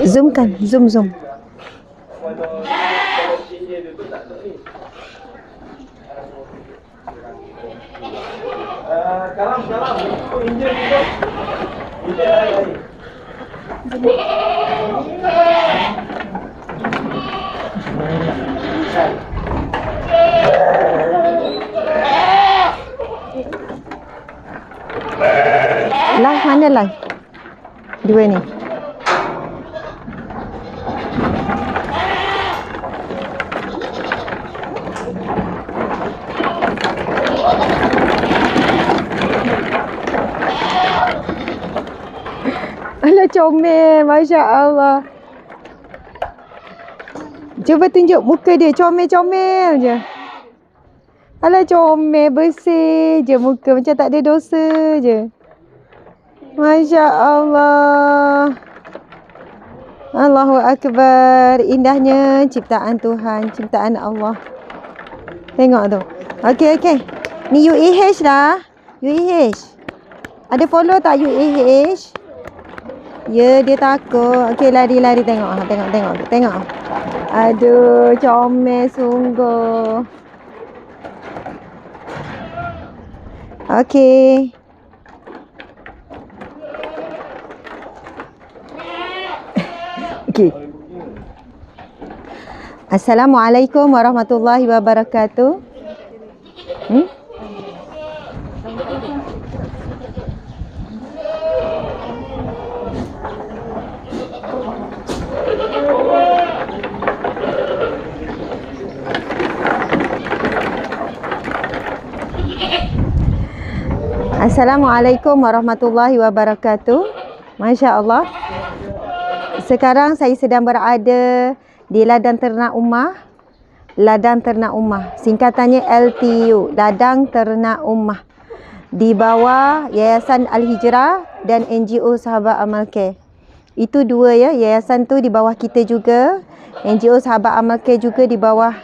Zoom kan, zoom. Karam, Injil juga. Injil lagi. Live mana live? Dua ni. Alah comel, Masya Allah. Cuba tunjuk muka dia, comel-comel je. Alah comel, bersih je muka, macam tak ada dosa je. Masya Allah. Allahu Akbar. Indahnya ciptaan Tuhan, ciptaan Allah. Tengok tu. Okey. Ni UAH lah. UAH. Ada follow tak UAH? Ya, dia takut. Okey, lari tengok. Tengok. Aduh, comel sungguh. Okey. Okey. Assalamualaikum warahmatullahi wabarakatuh. Assalamualaikum warahmatullahi wabarakatuh. Masya Allah. Sekarang saya sedang berada di Ladang Ternak Ummah. Ladang Ternak Ummah. Singkatannya LTU. Ladang Ternak Ummah. Di bawah Yayasan Al-Hijrah dan NGO Sahabat Amal Care. Itu dua ya. Yayasan tu di bawah kita juga. NGO Sahabat Amal Care juga di bawah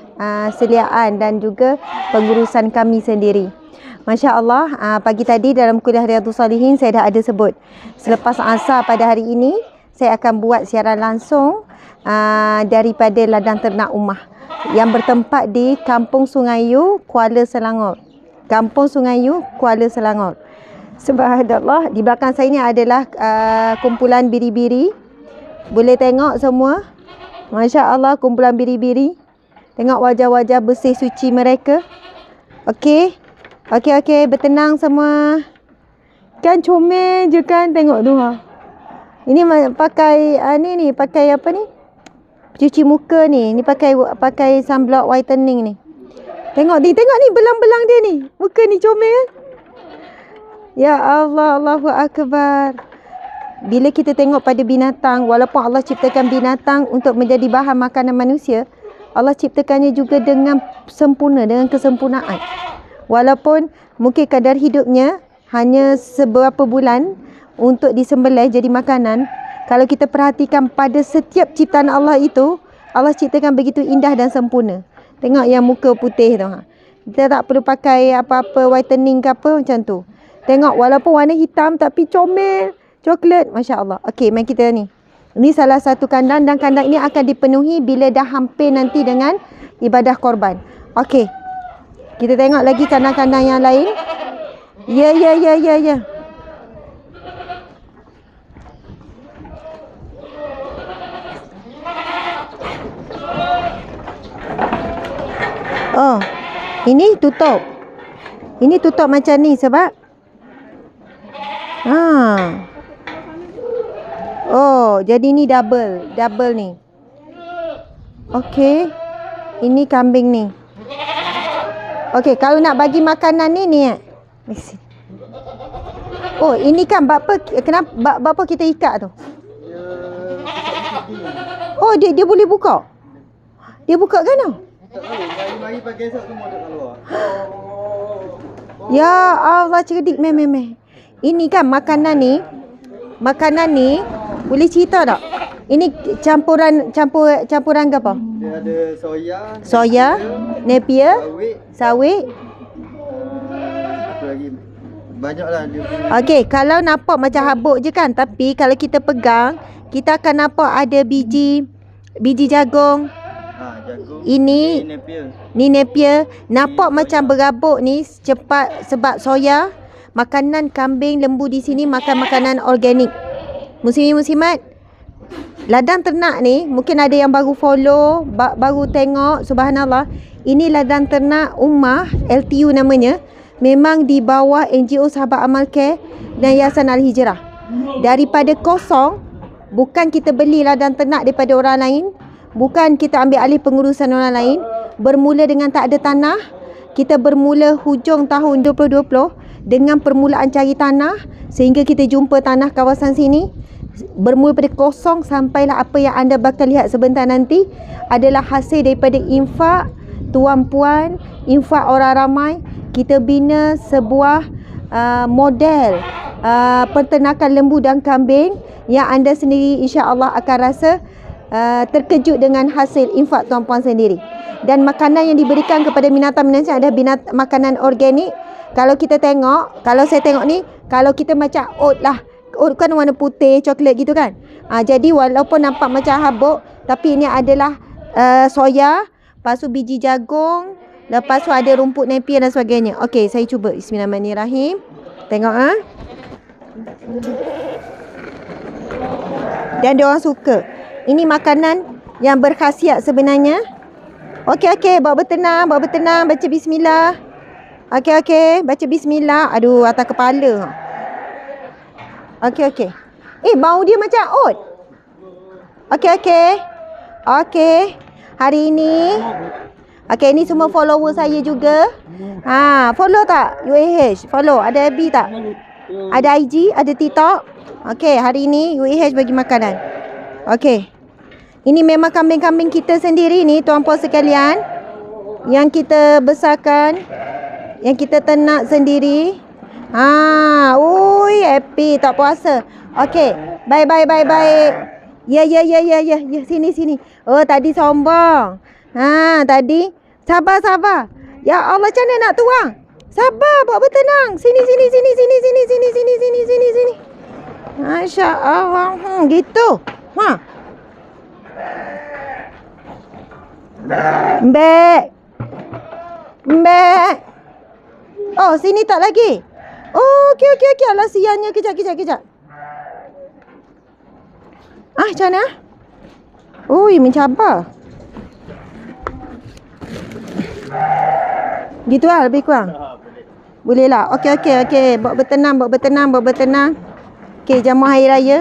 seliaan dan juga pengurusan kami sendiri. Masya Allah, pagi tadi dalam kuliah Riyadhus Salihin saya dah ada sebut. Selepas asar pada hari ini, saya akan buat siaran langsung daripada Ladang Ternak Ummah yang bertempat di Kampung Sungayu, Kuala Selangor. Kampung Sungayu, Kuala Selangor. Subhanallah, di belakang saya ni adalah kumpulan biri-biri. Boleh tengok semua. Masya Allah, kumpulan biri-biri. Tengok wajah-wajah bersih suci mereka. Okey, bertenang semua. Kan comel je kan, tengok tu ha. Ini pakai ni pakai apa ni? Cuci muka ni. Ni pakai sunblock whitening ni. Tengok ni belang-belang dia ni. Muka ni comel kan? Ya Allah, Allahu Akbar. Bila kita tengok pada binatang, walaupun Allah ciptakan binatang untuk menjadi bahan makanan manusia, Allah ciptakannya juga dengan sempurna, dengan kesempurnaan. Walaupun mungkin kadar hidupnya hanya seberapa bulan untuk disembelih jadi makanan, kalau kita perhatikan pada setiap ciptaan Allah itu, Allah ciptakan begitu indah dan sempurna. Tengok yang muka putih tu. Kita tak perlu pakai apa-apa whitening ke apa macam tu. Tengok walaupun warna hitam tapi comel, coklat. Masya Allah. Okey, mari kita ni. Ini salah satu kandang dan kandang ini akan dipenuhi bila dah hampir nanti dengan ibadah korban. Okey. Kita tengok lagi kandang-kandang yang lain. Ya. Oh, ini tutup. Ini tutup macam ni sebab oh, jadi ni double ni. Okey. Ini kambing ni. Okey, kalau nak bagi makanan ni oh, ini kan kenapa kita ikat tu? Oh, dia boleh buka. Dia buka kan tu? Mari pakai esok semua kat luar. Ya Allah, cerdik meh. Ini kan makanan ni boleh cerita tak? Ini campuran ke apa? Dia ada Soya, napier, sawit, sawit. apa lagi? Banyaklah dia punya. Okey, kalau nampak macam habuk je kan, tapi kalau kita pegang, kita akan nampak ada biji jagung. Jagung. Ini Napier. ni napier. Nampak macam berabuk ni cepat sebab soya. Makanan kambing, lembu di sini makan makanan organik. Muslimin-muslimat, ladang ternak ni mungkin ada yang baru follow, baru tengok. Subhanallah, ini ladang ternak Ummah, LTU namanya. Memang di bawah NGO Sahabat Amal Care dan Yayasan Al-Hijrah. Daripada kosong, bukan kita beli ladang ternak daripada orang lain, bukan kita ambil alih pengurusan orang lain. Bermula dengan tak ada tanah. Kita bermula hujung tahun 2020 dengan permulaan cari tanah, sehingga kita jumpa tanah kawasan sini. Bermula pada kosong sampailah apa yang anda bakal lihat sebentar nanti adalah hasil daripada infak tuan-puan, infak orang ramai. Kita bina sebuah model peternakan lembu dan kambing yang anda sendiri insya-Allah akan rasa terkejut dengan hasil infak tuan-puan sendiri. Dan makanan yang diberikan kepada binatang-binatang adalah makanan organik. Kalau kita tengok, kalau saya tengok ni, kalau kita macam oat lah. Oat kan warna putih, coklat gitu kan. Jadi walaupun nampak macam habuk, tapi ini adalah soya, lepas tu biji jagung, lepas tu ada rumput napier dan sebagainya. Okey, saya cuba. Bismillahirrahmanirrahim. Tengok Dan dia orang suka. Ini makanan yang berkhasiat sebenarnya. Okey, bawa bertenang, baca bismillah. Okey, baca bismillah. Aduh, atas kepala. Okey. Bau dia macam oat. Okey. Hari ini ini semua follower saya juga. Follow tak UAH? Follow. Ada FB tak? Ada IG, ada TikTok. Okey, hari ini UAH bagi makanan. Okey. Ini memang kambing-kambing kita sendiri ni tuan-puan sekalian, yang kita besarkan, yang kita ternak sendiri. Happy tak puasa. Okey, bye. Ya. Sini. Oh, tadi sombong. Tadi sabar. Ya Allah, macam mana nak tuang? Sabar, buat bertenang. Sini. Masya-Allah. Gitu. Mbak. Oh, sini tak lagi. Oh, okey. Alah siannya. Kejap. Macam mana? Ui, mencabar. Gitu lah, lebih kurang. Boleh lah. Okey. Bawa bertenang. Okey, jamuan hari raya.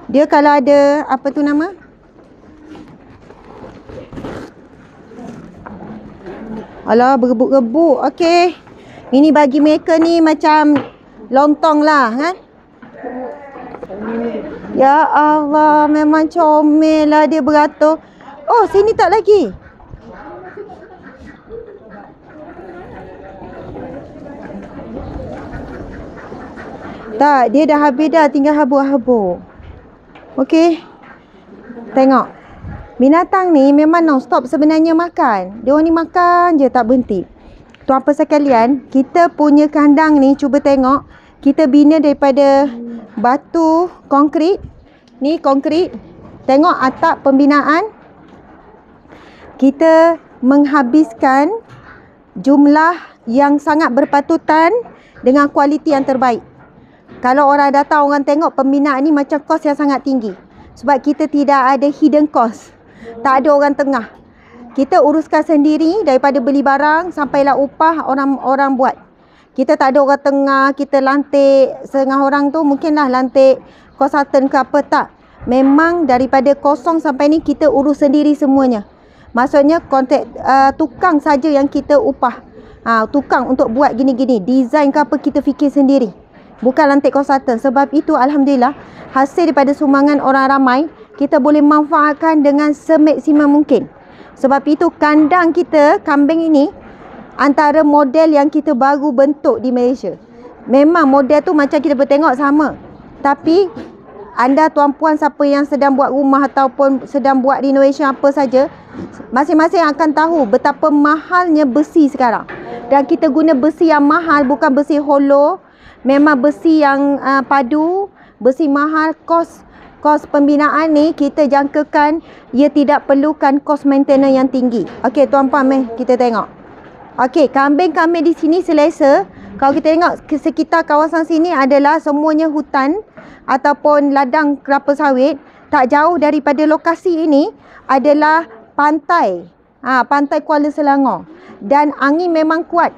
Dia kalau ada, apa tu nama? Alah, berebut-rebut. Okey. Ini bagi mereka ni macam lontong lah, kan? Ya Allah, memang comel lah dia beratur. Oh, sini tak lagi. Tak, dia dah habis dah, tinggal habuk-habuk. Okey. Tengok. Binatang ni memang non-stop sebenarnya makan. Dia orang ni makan je tak berhenti. Tuan-puan sekalian, kita punya kandang ni cuba tengok. Kita bina daripada batu konkrit. Ni konkrit. Tengok atap pembinaan. Kita menghabiskan jumlah yang sangat berpatutan dengan kualiti yang terbaik. Kalau orang datang, orang tengok pembinaan ni macam kos yang sangat tinggi. Sebab kita tidak ada hidden cost. Tak ada orang tengah. Kita uruskan sendiri daripada beli barang sampailah upah orang buat. Kita tak ada orang tengah, kita lantik setengah orang tu mungkinlah lantik konsultan ke apa, tak. Memang daripada kosong sampai ni kita urus sendiri semuanya. Maksudnya kontrak tukang saja yang kita upah. Tukang untuk buat gini-gini, design ke apa kita fikir sendiri. Bukan lantik konsultan. Sebab itu alhamdulillah hasil daripada sumbangan orang ramai kita boleh manfaatkan dengan semaksimum mungkin. Sebab itu kandang kita, kambing ini antara model yang kita baru bentuk di Malaysia. Memang model tu macam kita bertengok sama. Tapi anda tuan-puan siapa yang sedang buat rumah ataupun sedang buat renovation apa saja, masing-masing akan tahu betapa mahalnya besi sekarang. Dan kita guna besi yang mahal, bukan besi hollow. Memang besi yang padu, besi mahal. Kos pembinaan ni kita jangkakan ia tidak perlukan kos maintenance yang tinggi. Okey tuan-puan, meh kita tengok. Okey, kambing-kambing di sini selesa. Kalau kita tengok sekitar kawasan sini adalah semuanya hutan ataupun ladang kelapa sawit. Tak jauh daripada lokasi ini adalah pantai. Pantai Kuala Selangor. Dan angin memang kuat.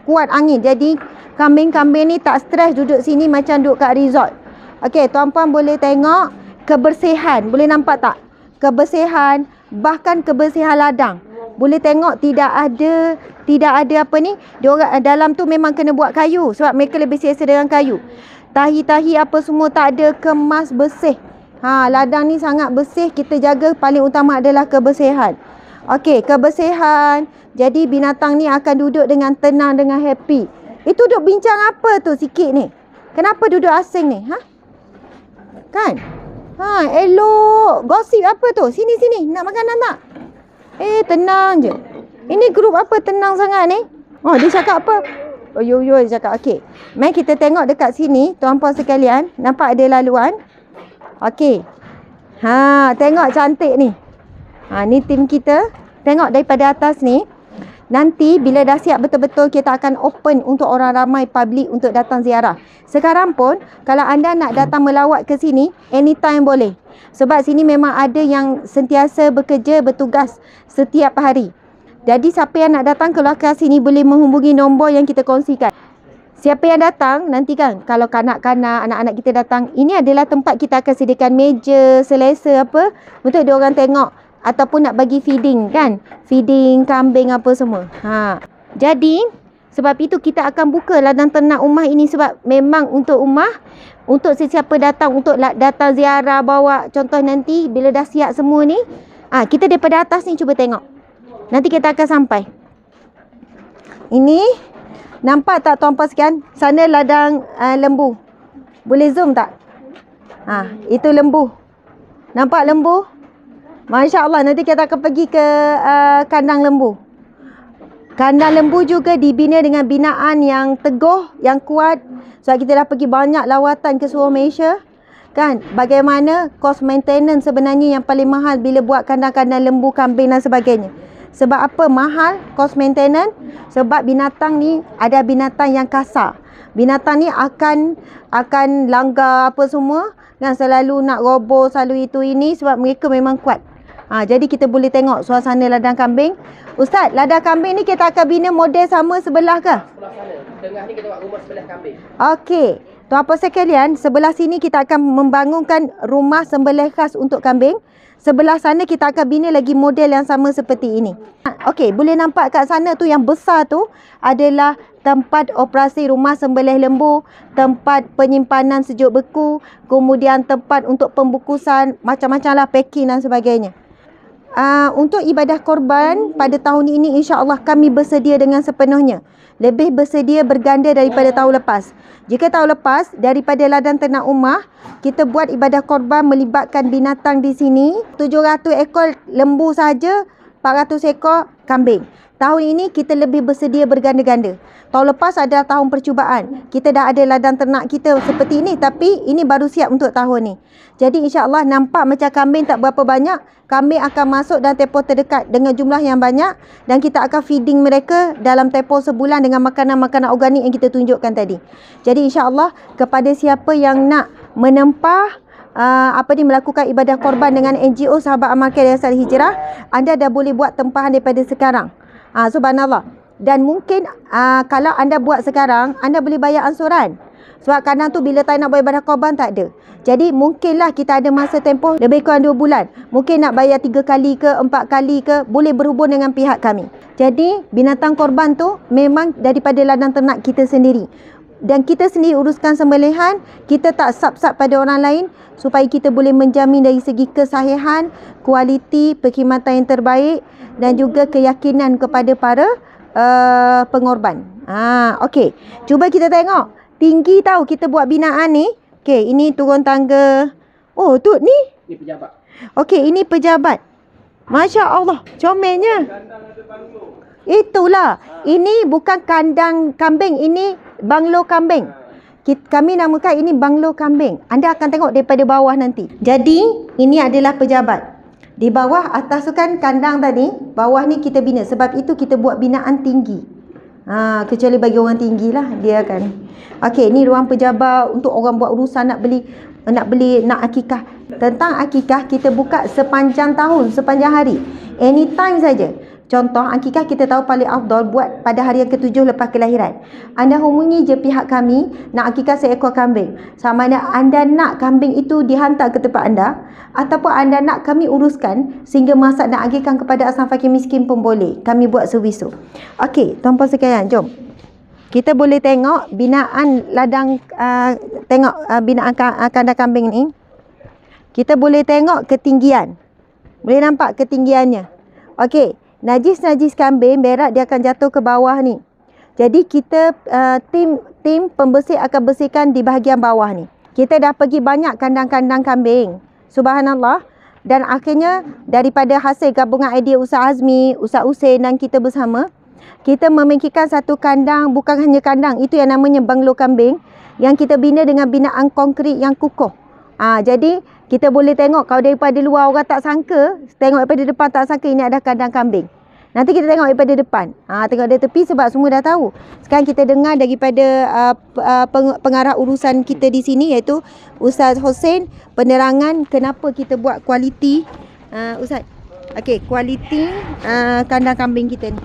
Kuat angin. Jadi kambing-kambing ni tak stres duduk sini macam duduk kat resort. Okey, tuan-puan boleh tengok kebersihan. Boleh nampak tak? Kebersihan, bahkan kebersihan ladang. Boleh tengok tidak ada apa ni, diorang dalam tu memang kena buat kayu sebab mereka lebih selesa dengan kayu. Tahi-tahi apa semua tak ada, kemas bersih. Ladang ni sangat bersih. Kita jaga paling utama adalah kebersihan. Okey, kebersihan. Jadi binatang ni akan duduk dengan tenang, dengan happy. Itu duduk bincang apa tu sikit ni? Kenapa duduk asing ni? Kan? Elok. Gosip apa tu? Sini. Nak makanan tak? Tenang je. Ini grup apa tenang sangat ni? Dia cakap apa? Yo dia cakap. Okey. Mari kita tengok dekat sini, tuan-puan sekalian. Nampak ada laluan? Okey. Tengok cantik ni. Ni tim kita. Tengok daripada atas ni. Nanti bila dah siap betul-betul, kita akan open untuk orang ramai public untuk datang ziarah. Sekarang pun kalau anda nak datang melawat ke sini, anytime boleh. Sebab sini memang ada yang sentiasa bekerja, bertugas setiap hari. Jadi siapa yang nak datang keluar ke sini boleh menghubungi nombor yang kita kongsikan. Siapa yang datang nanti kan, kalau kanak-kanak, anak-anak kita datang, ini adalah tempat kita akan sediakan meja, selesa apa untuk diorang tengok. Ataupun nak bagi feeding kan. Feeding kambing apa semua. Jadi sebab itu kita akan buka ladang ternak rumah ini. Sebab memang untuk rumah, untuk sesiapa datang, untuk datang ziarah, bawa contoh nanti bila dah siap semua ni, kita daripada atas ni cuba tengok. Nanti kita akan sampai. Ini nampak tak tuan-puan sekalian? Sana ladang lembu. Boleh zoom tak? Itu lembu. Nampak lembu? Masya Allah, nanti kita akan pergi ke kandang lembu. Kandang lembu juga dibina dengan binaan yang teguh, yang kuat. Sebab kita dah pergi banyak lawatan ke seluruh Malaysia. Kan? Bagaimana kos maintenance sebenarnya yang paling mahal bila buat kandang-kandang lembu, kambing dan sebagainya. Sebab apa mahal kos maintenance? Sebab binatang ni ada binatang yang kasar. Binatang ni akan langgar apa semua. Kan? Selalu nak roboh, selalu itu ini sebab mereka memang kuat. Jadi kita boleh tengok suasana ladang kambing. Ustaz, ladang kambing ni kita akan bina model sama sebelah ke? Sebelah sana. Tengah ni kita buat rumah sebelah kambing. Okey. Tuan-puan sekalian, sebelah sini kita akan membangunkan rumah sembelih khas untuk kambing. Sebelah sana kita akan bina lagi model yang sama seperti ini. Okey, boleh nampak kat sana tu yang besar tu adalah tempat operasi rumah sembelih lembu, tempat penyimpanan sejuk beku, kemudian tempat untuk pembukusan, macam-macam lah packing dan sebagainya. Untuk ibadah korban pada tahun ini insya-Allah kami bersedia dengan sepenuhnya. Lebih bersedia berganda daripada tahun lepas. Jika tahun lepas daripada ladang ternak rumah, kita buat ibadah korban melibatkan binatang di sini, 700 ekor lembu saja, 400 ekor kambing. Tahun ini kita lebih bersedia berganda-ganda. Tahun lepas adalah tahun percubaan. Kita dah ada ladang ternak kita seperti ini, tapi ini baru siap untuk tahun ni. Jadi insya-Allah nampak macam kambing tak berapa banyak, kambing akan masuk dalam tempoh terdekat dengan jumlah yang banyak dan kita akan feeding mereka dalam tempoh sebulan dengan makanan-makanan organik yang kita tunjukkan tadi. Jadi insya-Allah kepada siapa yang nak menempah melakukan ibadah korban dengan NGO Sahabat Amalkan Yayasan Hijrah, anda dah boleh buat tempahan daripada sekarang. Subhanallah. Dan mungkin kalau anda buat sekarang, anda boleh bayar ansuran. Sebab kadang tu bila tak nak buat ibadah korban tak ada. Jadi mungkinlah kita ada masa tempoh lebih kurang 2 bulan. Mungkin nak bayar 3 kali ke 4 kali ke, boleh berhubung dengan pihak kami. Jadi binatang korban tu memang daripada ladang ternak kita sendiri. Dan kita sendiri uruskan sembelihan, kita tak sub-sub pada orang lain supaya kita boleh menjamin dari segi kesahihan, kualiti, perkhidmatan yang terbaik dan juga keyakinan kepada para pengorban. Okey. Cuba kita tengok. Tinggi tahu kita buat binaan ni. Okey, ini turun tangga. Oh, tu ni. Ni pejabat. Okey, ini pejabat. Masya Allah, comelnya. Itulah. Ini bukan kandang kambing, ini banglo kambing. Kami namakan ini banglo kambing. Anda akan tengok daripada bawah nanti. Jadi, ini adalah pejabat. Di bawah, atas tu kan kandang tadi, bawah ni kita bina. Sebab itu kita buat binaan tinggi. Kecuali bagi orang tinggi lah, dia akan. Okey, ni ruang pejabat untuk orang buat urusan nak akikah. Tentang akikah, kita buka sepanjang tahun, sepanjang hari. Anytime saja. Contoh, akikah kita tahu paling afdal buat pada hari yang ke-7 lepas kelahiran. Anda hubungi je pihak kami, nak akikah seekor kambing. Sama ada anda nak kambing itu dihantar ke tempat anda, ataupun anda nak kami uruskan sehingga masak dan agihkan kepada asam fakir miskin pun boleh. Kami buat servis tu. Okey, tuan-puan sekalian, jom. Kita boleh tengok binaan ladang, binaan kandang kambing ni. Kita boleh tengok ketinggian. Boleh nampak ketinggiannya. Okey. Najis-najis kambing, berak dia akan jatuh ke bawah ni. Jadi kita tim pembersih akan bersihkan di bahagian bawah ni. Kita dah pergi banyak kandang-kandang kambing. Subhanallah. Dan akhirnya daripada hasil gabungan idea Ustaz Azmi, Ustaz Husin dan kita bersama, kita memikirkan satu kandang, bukan hanya kandang, itu yang namanya banglo kambing, yang kita bina dengan binaan konkrit yang kukuh. Jadi kita boleh tengok, kalau daripada luar orang tak sangka, tengok daripada depan tak sangka ini adalah kandang kambing. Nanti kita tengok daripada depan. Tengok dari tepi sebab semua dah tahu. Sekarang kita dengar daripada pengarah urusan kita di sini, iaitu Ustaz Husin, penerangan kenapa kita buat kualiti. Ustaz, okey, kualiti kandang kambing kita ni.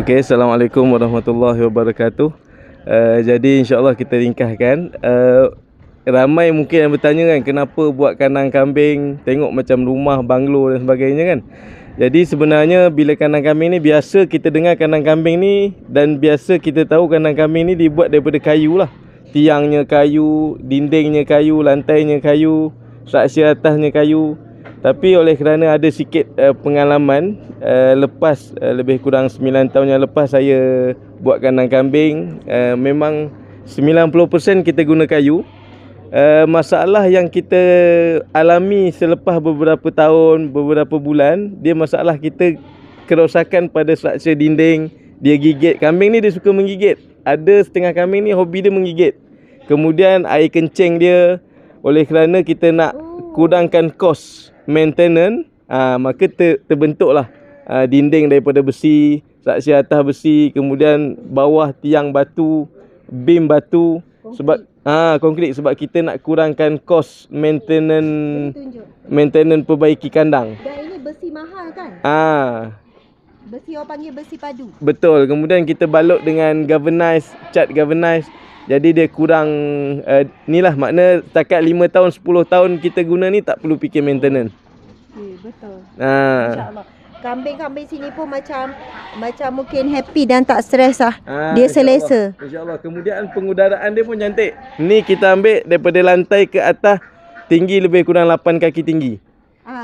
Okey, Assalamualaikum warahmatullahi wabarakatuh. Jadi insyaAllah kita ringkaskan. Ramai mungkin yang bertanya kan, kenapa buat kandang kambing, tengok macam rumah, banglo dan sebagainya kan. Jadi sebenarnya bila kandang kambing ni, biasa kita dengar kandang kambing ni, dan biasa kita tahu kandang kambing ni dibuat daripada kayu lah. Tiangnya kayu, dindingnya kayu, lantainya kayu, struktur atasnya kayu. Tapi oleh kerana ada sikit pengalaman, lepas lebih kurang 9 tahun yang lepas saya buat kandang kambing, memang 90% kita guna kayu. Masalah yang kita alami selepas beberapa tahun, beberapa bulan, dia masalah kita kerosakan pada struktur dinding. Dia gigit. Kambing ni dia suka menggigit. Ada setengah kambing ni hobi dia menggigit. Kemudian air kencing dia, oleh kerana kita nak kurangkan kos maintenance, maka terbentuklah dinding daripada besi, struktur atas besi, kemudian bawah tiang batu, beam batu. Sebab konkrit, sebab kita nak kurangkan kos maintenance perbaiki kandang. Dan ini besi mahal kan? Besi orang panggil besi padu. Betul. Kemudian kita balut dengan galvanize, cat galvanize. Jadi dia kurang inilah makna setakat 5 tahun 10 tahun kita guna ni tak perlu fikir maintenance. Betul. Insya-Allah. Kambing-kambing sini pun macam mungkin happy dan tak stres lah. Dia selesa. InsyaAllah. Kemudian pengudaraan dia pun cantik. Ni kita ambil daripada lantai ke atas, tinggi lebih kurang 8 kaki tinggi.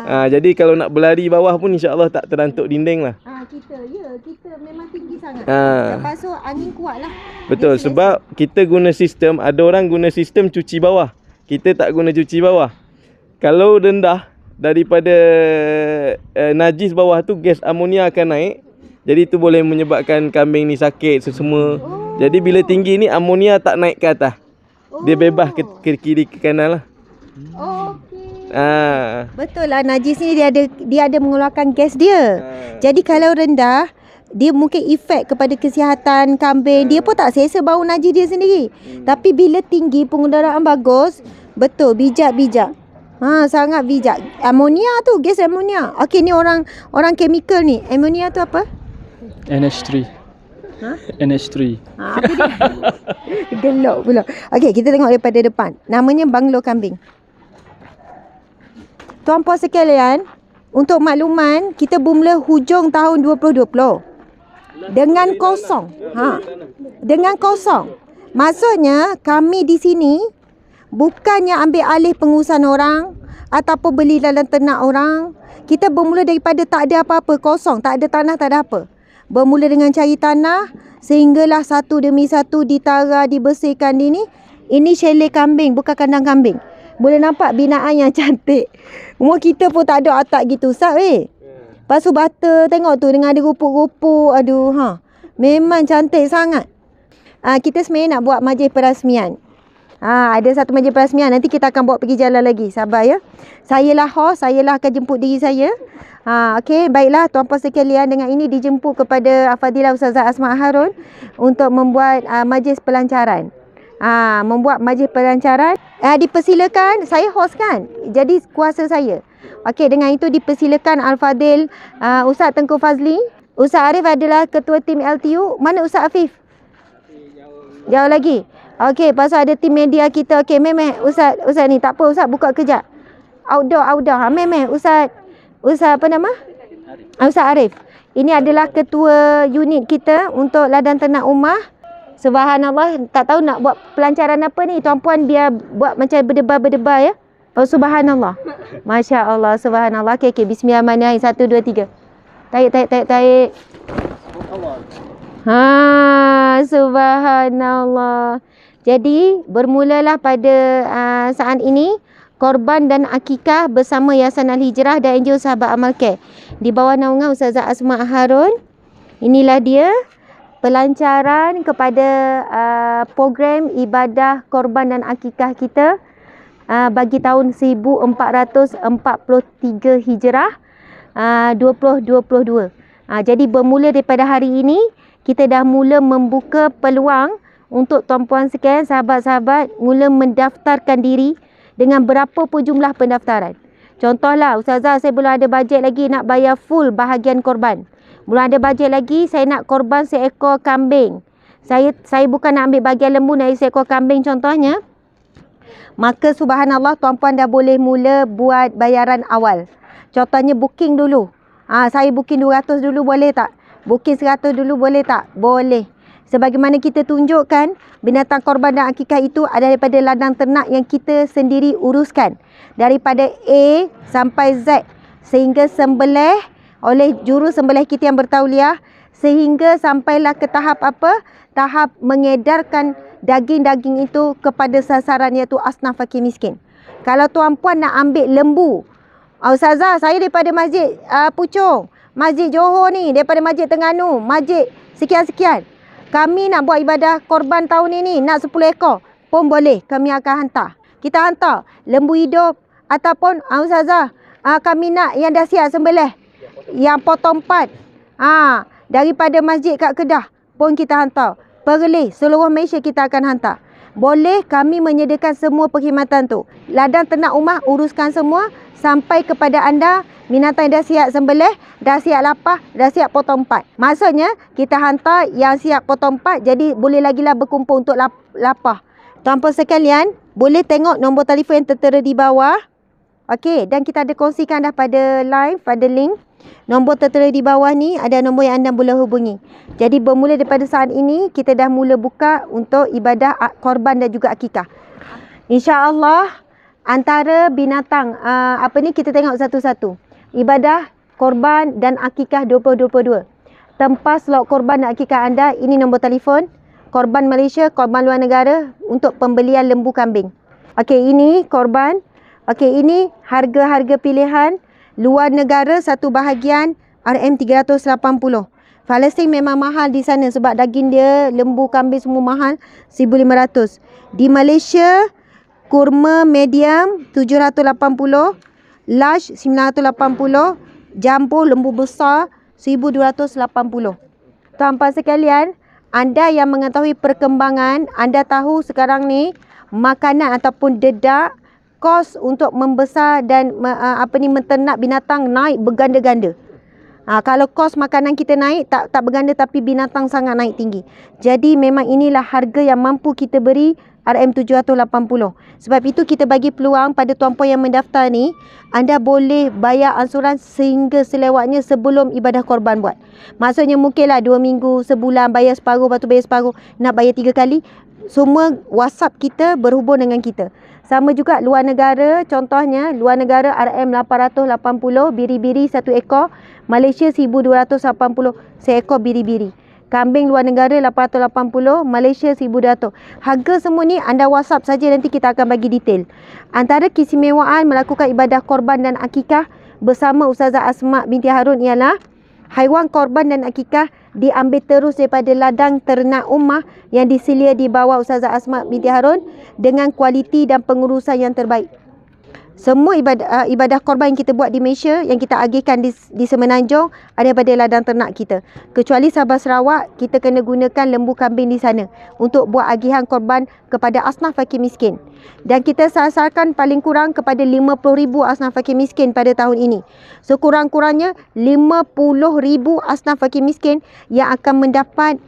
Jadi kalau nak berlari bawah pun insyaAllah tak terantuk dinding lah. Kita memang tinggi sangat. Lepas tu angin kuat lah. Betul. Sebab kita guna sistem, ada orang guna sistem cuci bawah. Kita tak guna cuci bawah. Kalau rendah daripada najis bawah tu, gas amonia akan naik. Jadi itu boleh menyebabkan kambing ni sakit semua. Jadi bila tinggi ni amonia tak naik ke atas. Dia bebas ke kiri ke kanan lah. Betul lah, najis ni dia ada mengeluarkan gas dia. Jadi kalau rendah, dia mungkin efek kepada kesihatan kambing. Dia pun tak selesa bau najis dia sendiri. Tapi bila tinggi, pengudaraan bagus, betul, bijak-bijak. Sangat bijak. Amonia tu, gas amonia. Okey, ni orang chemical ni. Amonia tu apa? NH3. NH3. Apa dia? Gelok pula. Okey, kita tengok daripada depan. Namanya banglo kambing. Tuan-puan sekalian, untuk makluman, kita bermula hujung tahun 2020 dengan kosong. Dengan kosong. Maksudnya kami di sini bukannya ambil alih pengurusan orang ataupun beli dalam ternak orang. Kita bermula daripada tak ada apa-apa, kosong, tak ada tanah, tak ada apa. Bermula dengan cari tanah sehinggalah satu demi satu ditara, dibersihkan ini. Ini chalet kambing, bukan kandang kambing. Boleh nampak binaan yang cantik. Umur kita pun tak ada atak gitu Ustaz Lepas tu bata tengok tu dengan ada rupuk-rupuk. Aduh memang cantik sangat. Kita sebenarnya nak buat majlis perasmian. Ada satu majlis perasmian. Nanti kita akan bawa pergi jalan lagi. Sabar ya. Sayalah host, sayalah akan jemput diri saya. Okey, baiklah tuan-puan sekalian, dengan ini dijemput kepada Fadilah Ustazah Asma Harun untuk membuat majlis pelancaran. Membuat majlis pelancaran. Dipersilakan, saya host kan. Jadi kuasa saya. Okey, dengan itu dipersilakan Al-Fadil Ustaz Tengku Fazli. Ustaz Arif adalah ketua tim LTU. Mana Ustaz Afif? Jauh lagi. Okey, pasal ada tim media kita. Okey, memeh Ustaz ni tak apa, Ustaz buka kejap. Outdoor. Memeh Ustaz apa nama? Ustaz Arif. Ini adalah ketua unit kita untuk ladang ternak rumah. Subhanallah, tak tahu nak buat pelancaran apa ni. Tuan-puan biar buat macam berdebar-berdebar ya. Oh subhanallah. Masya Allah, subhanallah. Okey, bismillahirrahmanirrahim. 1, 2, 3. Tarik. Subhanallah. Jadi bermulalah pada saat ini korban dan akikah bersama Yayasan Al-Hijrah dan NGO Sahabat Amal Care di bawah naungan Ustazah Asma Harun. Inilah dia pelancaran kepada program ibadah korban dan akikah kita bagi tahun 1443 Hijrah 2022. Jadi bermula daripada hari ini kita dah mula membuka peluang untuk tuan-puan sekalian, sahabat-sahabat mula mendaftarkan diri dengan berapa pun jumlah pendaftaran. Contohlah, Ustazah saya belum ada bajet lagi nak bayar full bahagian korban. Belum ada bajet lagi, saya nak korban seekor kambing. Saya bukan nak ambil bahagian lembu, nak seekor kambing contohnya. Maka subhanallah tuan-puan dah boleh mula buat bayaran awal. Contohnya booking dulu. Saya booking 200 dulu boleh tak? Booking 100 dulu boleh tak? Boleh. Sebagaimana kita tunjukkan, binatang korban dan akikah itu ada daripada ladang ternak yang kita sendiri uruskan. Daripada A sampai Z. Sehingga sembelih oleh juru sembelih kita yang bertauliah. Sehingga sampailah ke tahap apa? Tahap mengedarkan daging-daging itu kepada sasaran, iaitu asnaf fakir miskin. Kalau tuan-puan nak ambil lembu, Ustazah saya daripada Masjid Puchong, Masjid Johor ni, daripada Masjid Terengganu, Masjid sekian-sekian. Kami nak buat ibadah korban tahun ini, nak 10 ekor pun boleh, kami akan hantar. Kita hantar lembu hidup ataupun Ustazah kami nak yang dah siap sembelih, yang potong 4 daripada masjid kat Kedah pun kita hantar. Perlis seluruh Malaysia kita akan hantar. Boleh, kami menyediakan semua perkhidmatan tu. Ladang ternak rumah uruskan semua sampai kepada anda. Binatang dah siap sembelih, dah siap lapah, dah siap potong 4. Maksudnya kita hantar yang siap potong 4, jadi boleh lagilah berkumpul untuk lapah. Tuan-puan sekalian, boleh tengok nombor telefon yang tertera di bawah. Okey, dan kita ada kongsikan dah pada live, pada link. Nombor tertera di bawah ni ada nombor yang anda boleh hubungi. Jadi bermula daripada saat ini kita dah mula buka untuk ibadah korban dan juga akikah. InsyaAllah antara binatang kita tengok satu-satu. Ibadah korban dan akikah 2022. Tempas slot korban dan akikah anda, ini nombor telefon. Korban Malaysia, korban luar negara untuk pembelian lembu kambing. Okey, ini korban. Okey, ini harga-harga pilihan. Luar negara satu bahagian RM380. Palestin memang mahal di sana sebab daging dia, lembu, kambing semua mahal, 1,500. Di Malaysia, kurma medium 780, large 980, jumbo lembu besar 1,280. Tuan-tuan sekalian, anda yang mengetahui perkembangan, anda tahu sekarang ni makanan ataupun dedak, kos untuk membesar dan menternak binatang naik berganda-ganda. Kalau kos makanan kita naik tak berganda, tapi binatang sangat naik tinggi. Jadi memang inilah harga yang mampu kita beri, RM780. Sebab itu kita bagi peluang pada tuan-puan yang mendaftar ni, anda boleh bayar ansuran sehingga selewatnya sebelum ibadah korban buat. Maksudnya mungkinlah 2 minggu, sebulan bayar separuh, lepas tu bayar separuh, nak bayar 3 kali. Semua WhatsApp kita berhubung dengan kita. Sama juga luar negara, contohnya luar negara RM880 biri-biri 1 ekor, Malaysia 1,280 seekor biri-biri. Kambing luar negara 880, Malaysia 1200. Harga semua ni anda WhatsApp saja, nanti kita akan bagi detail. Antara keistimewaan melakukan ibadah korban dan akikah bersama Ustazah Asma binti Harun ialah haiwan korban dan akikah diambil terus daripada ladang ternak Ummah yang diselia di bawah Ustazah Asma binti Harun dengan kualiti dan pengurusan yang terbaik. Semua ibadah korban yang kita buat di Malaysia, yang kita agihkan di Semenanjung, ada pada ladang ternak kita. Kecuali Sabah Sarawak, kita kena gunakan lembu kambing di sana untuk buat agihan korban kepada asnaf fakir miskin. Dan kita sasarkan paling kurang kepada 50,000 asnaf fakir miskin pada tahun ini. Sekurang-kurangnya 50,000 asnaf fakir miskin yang akan mendapat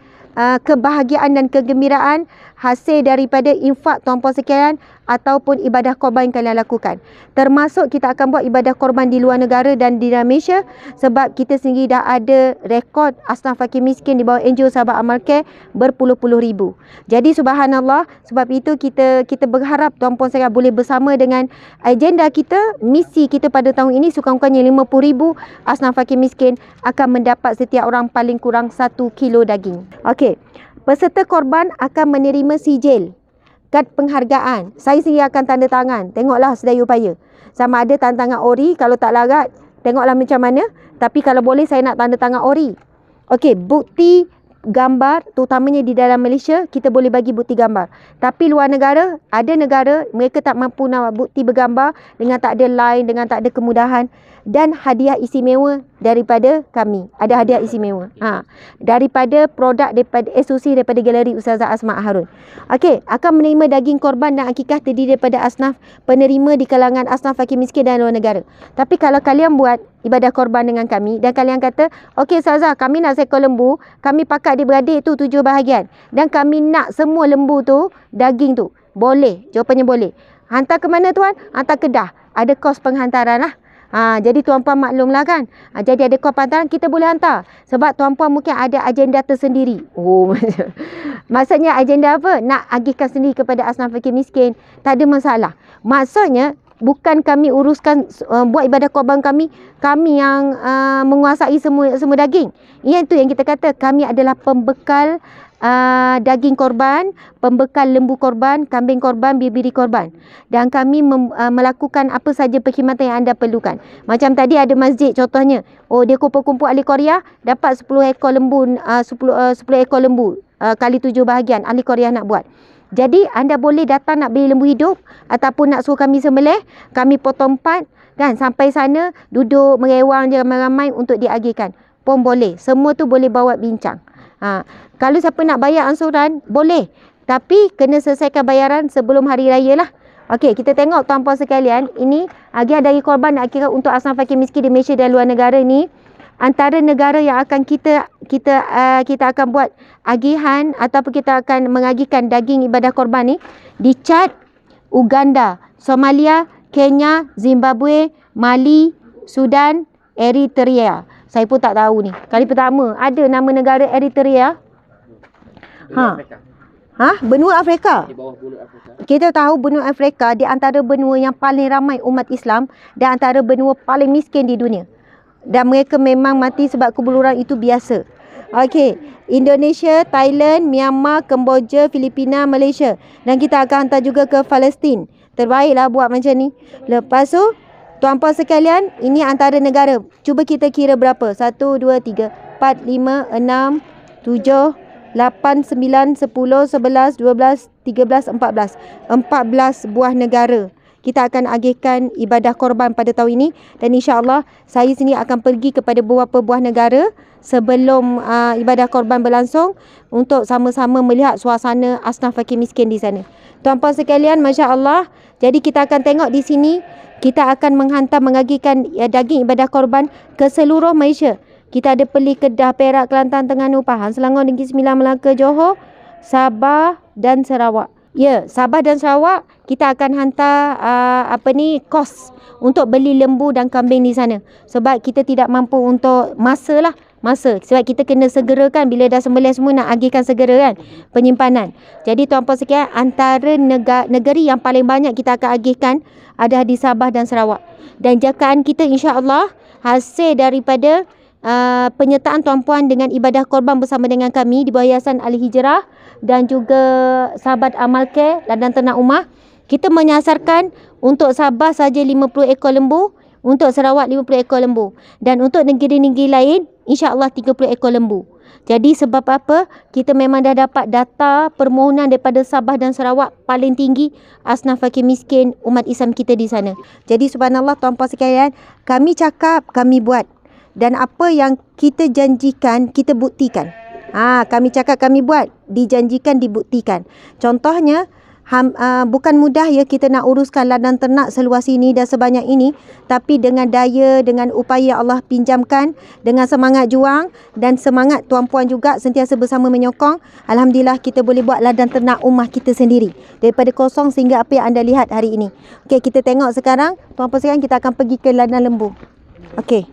kebahagiaan dan kegembiraan hasil daripada infak tuan-puan sekalian ataupun ibadah korban yang kalian lakukan. Termasuk kita akan buat ibadah korban di luar negara dan di dalam Malaysia, sebab kita sendiri dah ada rekod asnaf fakir miskin di bawah NGO Sahabat Amal Care berpuluh-puluh ribu. Jadi subhanallah, sebab itu kita berharap tuan-puan sekalian boleh bersama dengan agenda kita, misi kita pada tahun ini, sekurang-kurangnya 50,000 asnaf fakir miskin akan mendapat setiap orang paling kurang 1 kilo daging. Okey. Peserta korban akan menerima sijil, kad penghargaan. Saya sendiri akan tanda tangan. Tengoklah sedaya upaya. Sama ada tanda tangan ori, kalau tak larat, tengoklah macam mana. Tapi kalau boleh, saya nak tanda tangan ori. Okey, bukti gambar, terutamanya di dalam Malaysia, kita boleh bagi bukti gambar. Tapi luar negara, ada negara, mereka tak mampu nak bukti bergambar dengan tak ada line, dengan tak ada kemudahan. Dan hadiah istimewa daripada kami. Ada hadiah istimewa. Daripada produk, daripada SOC, daripada galeri Ustazah Asma Harun. Okey, akan menerima daging korban dan akikah terdiri daripada asnaf penerima di kalangan asnaf fakir miskin dan luar negara. Tapi kalau kalian buat ibadah korban dengan kami dan kalian kata, okey Ustazah, kami nak seekor lembu, kami pakat beradik tu 7 bahagian dan kami nak semua lembu tu, daging tu. Boleh, jawapannya boleh. Hantar ke mana tuan? Hantar Kedah. Ada kos penghantaran lah. Jadi tuan-puan maklumlah kan. Jadi ada kos penghantaran, kita boleh hantar. Sebab tuan-puan mungkin ada agenda tersendiri. Maksudnya agenda apa? Nak agihkan sendiri kepada asnaf fakir miskin. Tak ada masalah. Maksudnya bukan kami uruskan buat ibadah korban kami yang menguasai semua daging. Itu yang kita kata, kami adalah pembekal daging korban, pembekal lembu korban, kambing korban, biri korban. Dan kami melakukan apa saja perkhidmatan yang anda perlukan. Macam tadi ada masjid contohnya. Dia kumpul-kumpul ahli Korea, dapat 10 ekor lembu, 10 ekor lembu kali 7 bahagian ahli Korea nak buat. Jadi anda boleh datang nak beli lembu hidup ataupun nak suruh kami sembelih, kami potong part kan, sampai sana duduk merewang je ramai-ramai untuk diagihkan pun boleh. Semua tu boleh bawa bincang. Kalau siapa nak bayar ansuran boleh, tapi kena selesaikan bayaran sebelum hari raya lah. Okey, kita tengok tuan-puan sekalian, ini agihan dari korban dan akikah untuk asnaf fakir miskin di Malaysia dan luar negara ni. Antara negara yang akan kita akan buat agihan ataupun kita akan mengagihkan daging ibadah korban ni, di Chad, Uganda, Somalia, Kenya, Zimbabwe, Mali, Sudan, Eritrea. Saya pun tak tahu ni. Kali pertama ada nama negara Eritrea. Benua Afrika. Di bawah benua Afrika. Kita tahu benua Afrika di antara benua yang paling ramai umat Islam dan antara benua paling miskin di dunia. Dan mereka memang mati sebab kebuluran itu biasa. Okey, Indonesia, Thailand, Myanmar, Kemboja, Filipina, Malaysia. Dan kita akan hantar juga ke Palestin. Terbaiklah buat macam ni. Lepas tu, tuan-puan sekalian, ini antara negara. Cuba kita kira berapa? 1, 2, 3, 4, 5, 6, 7, 8, 9, 10, 11, 12, 13, 14. 14 buah negara. Kita akan agihkan ibadah korban pada tahun ini. Dan insya-Allah saya sendiri akan pergi kepada beberapa buah negara sebelum ibadah korban berlangsung untuk sama-sama melihat suasana asnaf fakir miskin di sana. Tuan-puan sekalian, masya-Allah. Jadi kita akan tengok di sini, kita akan mengagihkan daging ibadah korban ke seluruh Malaysia. Kita ada Perlis, Kedah, Perak, Kelantan, Terengganu, Pahang, Selangor, Negeri Sembilan, Melaka, Johor, Sabah dan Sarawak. Ya, Sabah dan Sarawak kita akan hantar kos untuk beli lembu dan kambing di sana. Sebab kita tidak mampu untuk masa. Sebab kita kena segerakan bila dah sembelih semua nak agihkan segera kan penyimpanan. Jadi tuan-puan sekalian, antara negeri yang paling banyak kita akan agihkan ada di Sabah dan Sarawak. Dan jakaan kita insya-Allah hasil daripada penyertaan tuan-puan dengan ibadah korban bersama dengan kami di bawah Yayasan Al-Hijrah dan juga sahabat Amal Care Ladang Ternak Umah. Kita menyasarkan untuk Sabah saja 50 ekor lembu, untuk Sarawak 50 ekor lembu, dan untuk negeri-negeri lain insya-Allah 30 ekor lembu. Jadi sebab apa? Kita memang dah dapat data permohonan daripada Sabah dan Sarawak paling tinggi asnaf fakir miskin umat Islam kita di sana. Jadi subhanallah tuan-puan sekalian, kami cakap, kami buat. Dan apa yang kita janjikan, kita buktikan. Kami cakap, kami buat, dijanjikan, dibuktikan. Contohnya, bukan mudah ya kita nak uruskan ladang ternak seluas ini dan sebanyak ini, tapi dengan daya, dengan upaya Allah pinjamkan, dengan semangat juang dan semangat tuan-puan juga sentiasa bersama menyokong, alhamdulillah kita boleh buat ladang ternak umah kita sendiri daripada kosong sehingga apa yang anda lihat hari ini. Okey, kita tengok sekarang tuan-puan sekalian, kita akan pergi ke ladang lembu. Okey.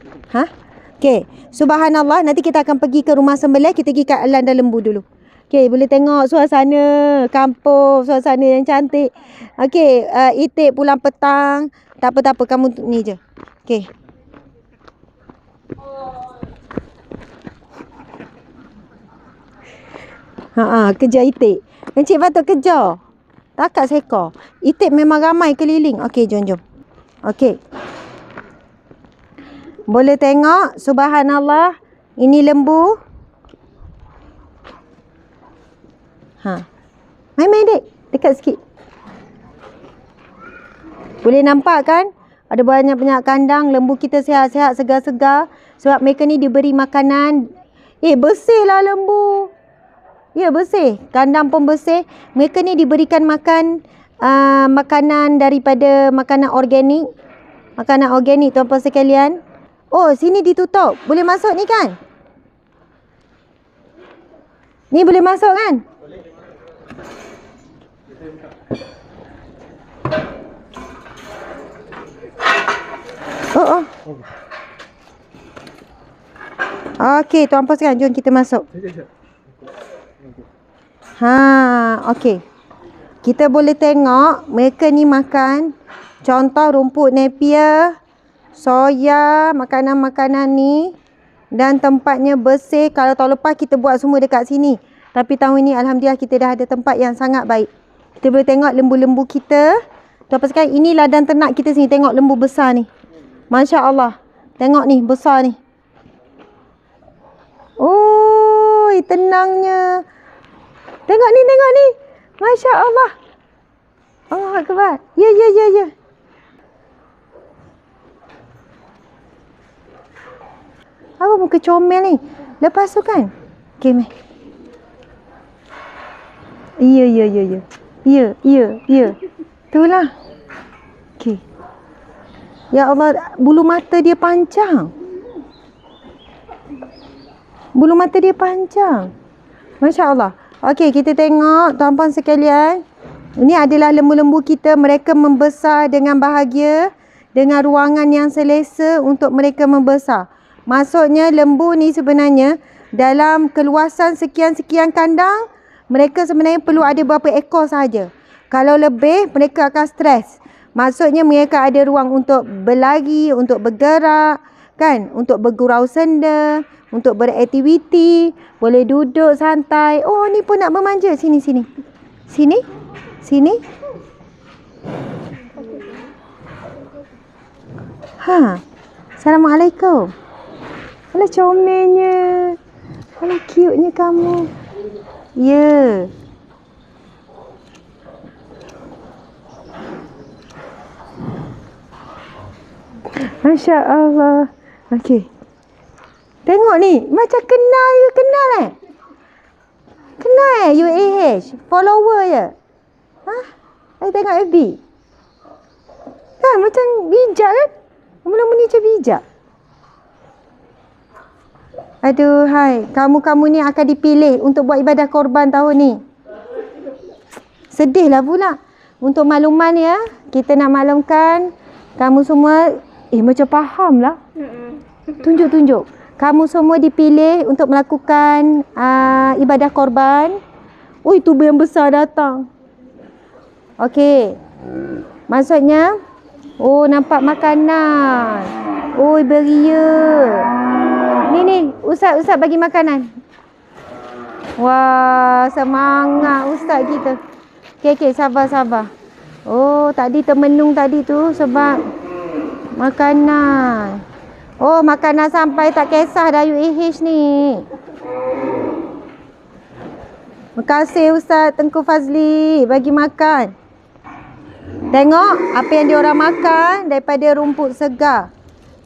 Okey, subhanallah, nanti kita akan pergi ke rumah sembelih, kita pergi ke ladang lembu dulu. Okey, boleh tengok suasana kampung, suasana yang cantik. Okey, itik pulang petang. Tak apa, kamu ni je. Okey. Kejar itik. Encik patut kejar. Takat seekor. Itik memang ramai keliling. Okey, jom. Okey. Boleh tengok, subhanallah. Ini lembu. Main dek. Dekat sikit. Boleh nampak kan? Ada banyak-banyak kandang. Lembu kita sihat-sihat, segar-segar. Sebab mereka ni diberi makanan. Bersih lah lembu. Ya, bersih. Kandang pun bersih. Mereka ni diberikan makanan daripada makanan organik. Makanan organik tuan-puan sekalian. Oh, sini ditutup. Boleh masuk ni kan? Ni boleh masuk kan? Oh. Okey, tuan-puan sekalian, jom kita masuk. Okey. Kita boleh tengok mereka ni makan contoh rumput napier, soya, makanan-makanan ni, dan tempatnya bersih. Kalau tahun lepas kita buat semua dekat sini, tapi tahun ini alhamdulillah kita dah ada tempat yang sangat baik. Kita boleh tengok lembu-lembu kita. Tuan-puan sekalian, ini ladang ternak kita sini. Tengok lembu besar ni. Masya Allah. Tengok ni, besar ni. Oh, tenangnya. Tengok ni. Masya Allah. Allah Akbar. Ya. Apa muka comel ni? Lepas tu kan? Okay, meh. Ya. Itulah. Okay. Ya Allah, bulu mata dia panjang. Masya Allah. Okey, kita tengok tuan-puan sekalian. Ini adalah lembu-lembu kita. Mereka membesar dengan bahagia, dengan ruangan yang selesa untuk mereka membesar. Maksudnya lembu ni sebenarnya dalam keluasan sekian-sekian kandang, mereka sebenarnya perlu ada berapa ekor sahaja. Kalau lebih, mereka akan stres. Maksudnya mereka ada ruang untuk berlari, untuk bergerak, kan? Untuk bergurau senda, untuk beraktiviti, boleh duduk santai. Oh, ni pun nak bermanja. Sini. Assalamualaikum. Alah comelnya. Alah cute-nya kamu. Ya. Masya Allah. Okey. Tengok ni. Macam kenal UAH. Follower je. Saya tengok FB. Kan macam bijak kan? Mula-mula ni macam bijak. Aduh, hai. Kamu ni akan dipilih untuk buat ibadah korban tahun ni. Sedihlah pula. Untuk makluman ya, kita nak maklumkan kamu semua, macam faham lah. Tunjuk. Kamu semua dipilih untuk melakukan ibadah korban. Tubuh yang besar datang. Okey. Maksudnya, nampak makanan. Beria. Ni, Ustaz bagi makanan. Wah, semangat Ustaz kita. Okey, sabar. Oh, tadi termenung tadi tu sebab makanan. Oh, makanan sampai tak kisah dah UAH ni. Terima kasih Ustaz Tengku Fazli bagi makan. Tengok apa yang diorang makan daripada rumput segar.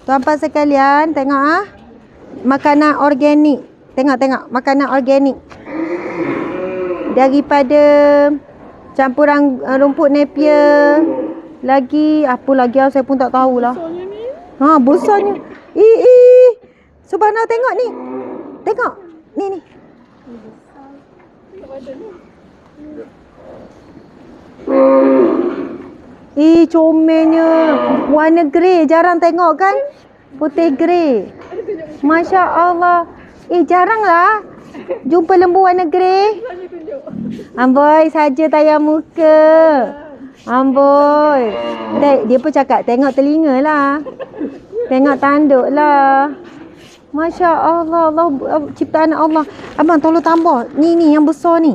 Tuan-puan sekalian, tengok makanan organik. Tengok makanan organik. Daripada campuran rumput napier. Lagi apa lagi saya pun tak tahulah. Besarnya. Subhanallah, tengok ni. Tengok. Ni. Comelnya. Warna grey. Jarang tengok kan? Putih grey. Masya Allah. Jaranglah jumpa lembu warna grey. Amboi, saja tayar muka. Amboi. Dia pun cakap tengok telinga lah. Tengok tanduk lah. Masya Allah. Allah ciptaan Allah. Abang tolong tambah. Ni yang besar ni.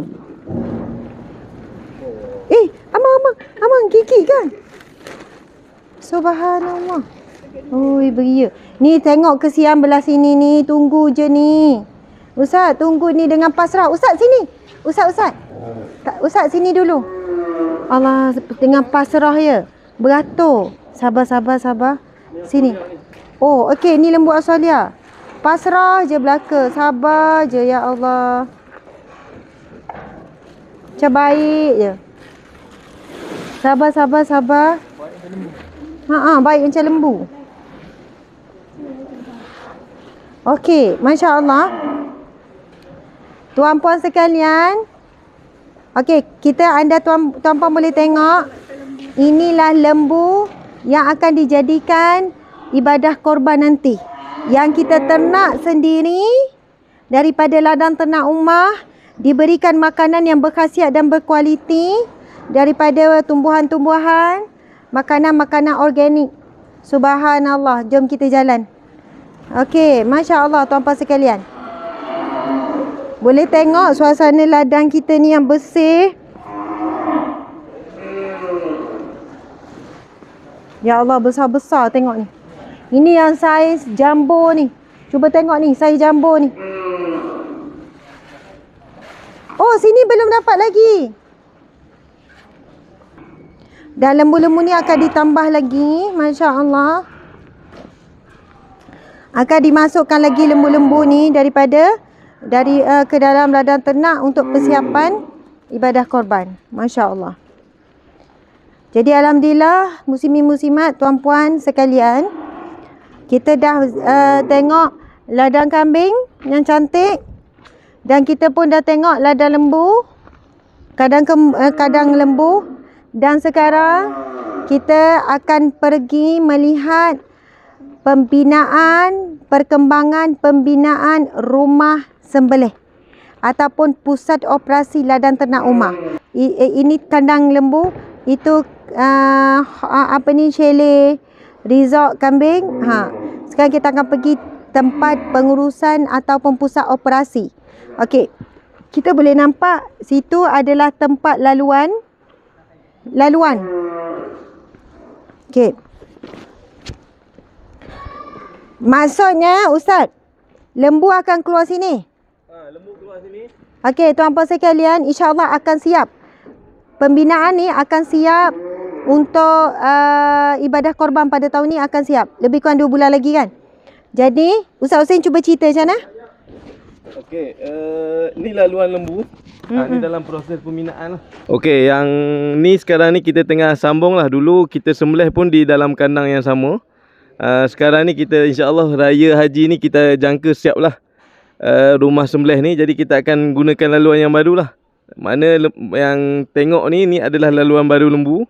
Abang gigit kan? Subhanallah. Oi, beria. Ni tengok kesian belah sini ni. Tunggu je ni. Ustaz, tunggu ni dengan pasrah. Ustaz sini. Ustaz. Ustaz sini dulu. Allah, dengan pasrah ya. Beratur. Sabar. Sini. Oh, okey. Ni lembu Australia. Pasrah je belaka. Sabar je, ya Allah. Macam baik je. Sabar. Baik macam lembu. Okey, Masya Allah. Tuan-puan sekalian. Okey, anda tuan-puan boleh tengok. Inilah lembu yang akan dijadikan ibadah korban nanti. Yang kita ternak sendiri daripada ladang ternak Ummah. Diberikan makanan yang berkhasiat dan berkualiti daripada tumbuhan-tumbuhan, makanan-makanan organik. Subhanallah. Jom kita jalan. Okey, Masya Allah tuan-puan sekalian. Boleh tengok suasana ladang kita ni yang bersih. Ya Allah, besar-besar tengok ni. Ini yang saiz jumbo ni. Cuba tengok ni, saiz jumbo ni. Oh, sini belum dapat lagi. Dan lembu-lembu ni akan ditambah lagi. Masya Allah. Akan dimasukkan lagi lembu-lembu ni ke dalam ladang ternak untuk persiapan ibadah korban. Masya Allah. Jadi alhamdulillah, muslimin-muslimat, tuan-puan sekalian, kita dah tengok ladang kambing yang cantik. Dan kita pun dah tengok ladang lembu, kadang lembu. Dan sekarang kita akan pergi melihat perkembangan pembinaan rumah sembelih ataupun pusat operasi ladang ternak Ummah. Ini kandang lembu, itu chalet resort kambing. Sekarang kita akan pergi tempat pengurusan ataupun pusat operasi. Okey. Kita boleh nampak situ adalah tempat laluan. Okey. Maksudnya Ustaz, lembu akan keluar sini. Lembu keluar sini. Okey, tuan-puan sekalian, insya-Allah akan siap. Pembinaan ni akan siap untuk ibadah korban pada tahun ni akan siap. Lebih kurang 2 bulan lagi kan. Jadi, Ustaz Hussein cuba cerita macam mana? Okey, ni laluan lembu. Ni dalam proses pembinaan lah. Okey, yang ni sekarang ni kita tengah sambung lah. Dulu kita sembelih pun di dalam kandang yang sama. Sekarang ni kita insya-Allah raya haji ni kita jangka siap lah rumah sembelih ni. Jadi kita akan gunakan laluan yang baru lah. Mana yang tengok ni adalah laluan baru lembu.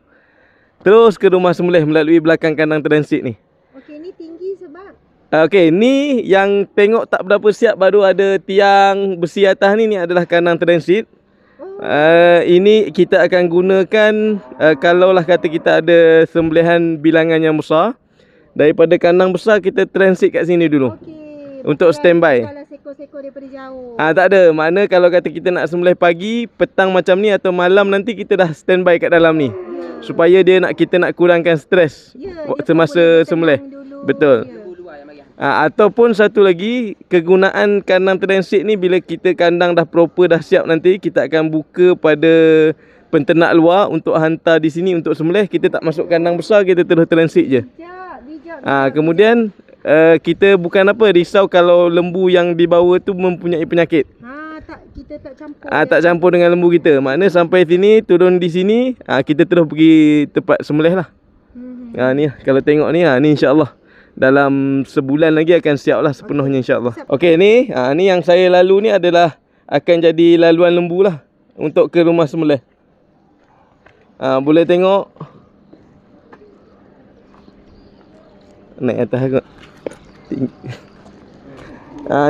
Terus ke rumah sembelih melalui belakang kandang transit ni. Okey, ni tinggi sebab Okey, ni yang tengok tak berapa siap, baru ada tiang besi atas ni adalah kandang transit. Ini kita akan gunakan kalaulah kata kita ada sembelihan bilangan yang besar. Daripada kandang besar kita transit kat sini dulu. okey, untuk standby. Kalau sekor-sekor daripada jauh. Tak ada. Makna kalau kata kita nak sembelih pagi, petang macam ni atau malam nanti kita dah standby kat dalam ni. Supaya kita nak kurangkan stres semasa sembelih. Betul. Ataupun satu lagi, kegunaan kandang transit ni bila kita kandang dah proper, dah siap, nanti kita akan buka pada penternak luar untuk hantar di sini untuk sembelih. Kita tak masuk kandang besar, kita terus transit je. Kemudian kita bukan risau kalau lembu yang dibawa tu mempunyai penyakit. Kita tak campur. Tak campur dengan lembu kita. Makna sampai sini, turun di sini, kita terus pergi tempat sembelih lah. Ni kalau tengok ni, ni insya-Allah dalam sebulan lagi akan siap lah sepenuhnya insya-Allah. Okey, ni yang saya lalu ni adalah akan jadi laluan lembu lah untuk ke rumah sembelih. Boleh tengok. Naik atas kot.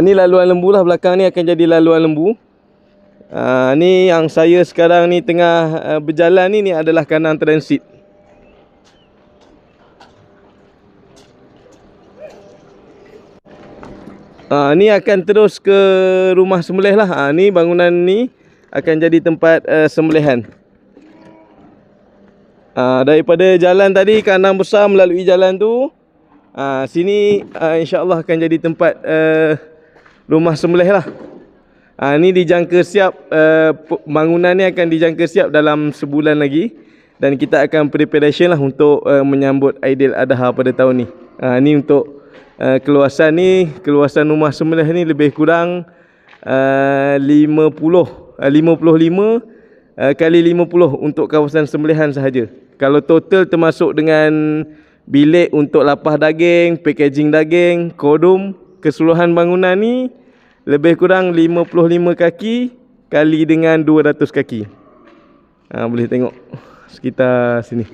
Ni laluan lembu lah, belakang ni akan jadi laluan lembu. Ni yang saya sekarang ni tengah berjalan ni adalah kandang transit. Ni akan terus ke rumah sembelih lah. Ni bangunan ni akan jadi tempat sembelihan. Daripada jalan tadi, kandang besar melalui jalan tu, sini insya-Allah akan jadi tempat rumah sembelih lah. Ni dijangka siap, bangunan ni akan dijangka siap dalam sebulan lagi. Dan kita akan preparation lah untuk menyambut Aidil Adha pada tahun ni. Ni untuk keluasan rumah sembelih ni lebih kurang 55 kali 50 untuk kawasan sembelihan sahaja. Kalau total termasuk dengan bilik untuk lapah daging, packaging daging, kodum, keseluruhan bangunan ni lebih kurang 55 kaki kali dengan 200 kaki. Boleh tengok sekitar sini.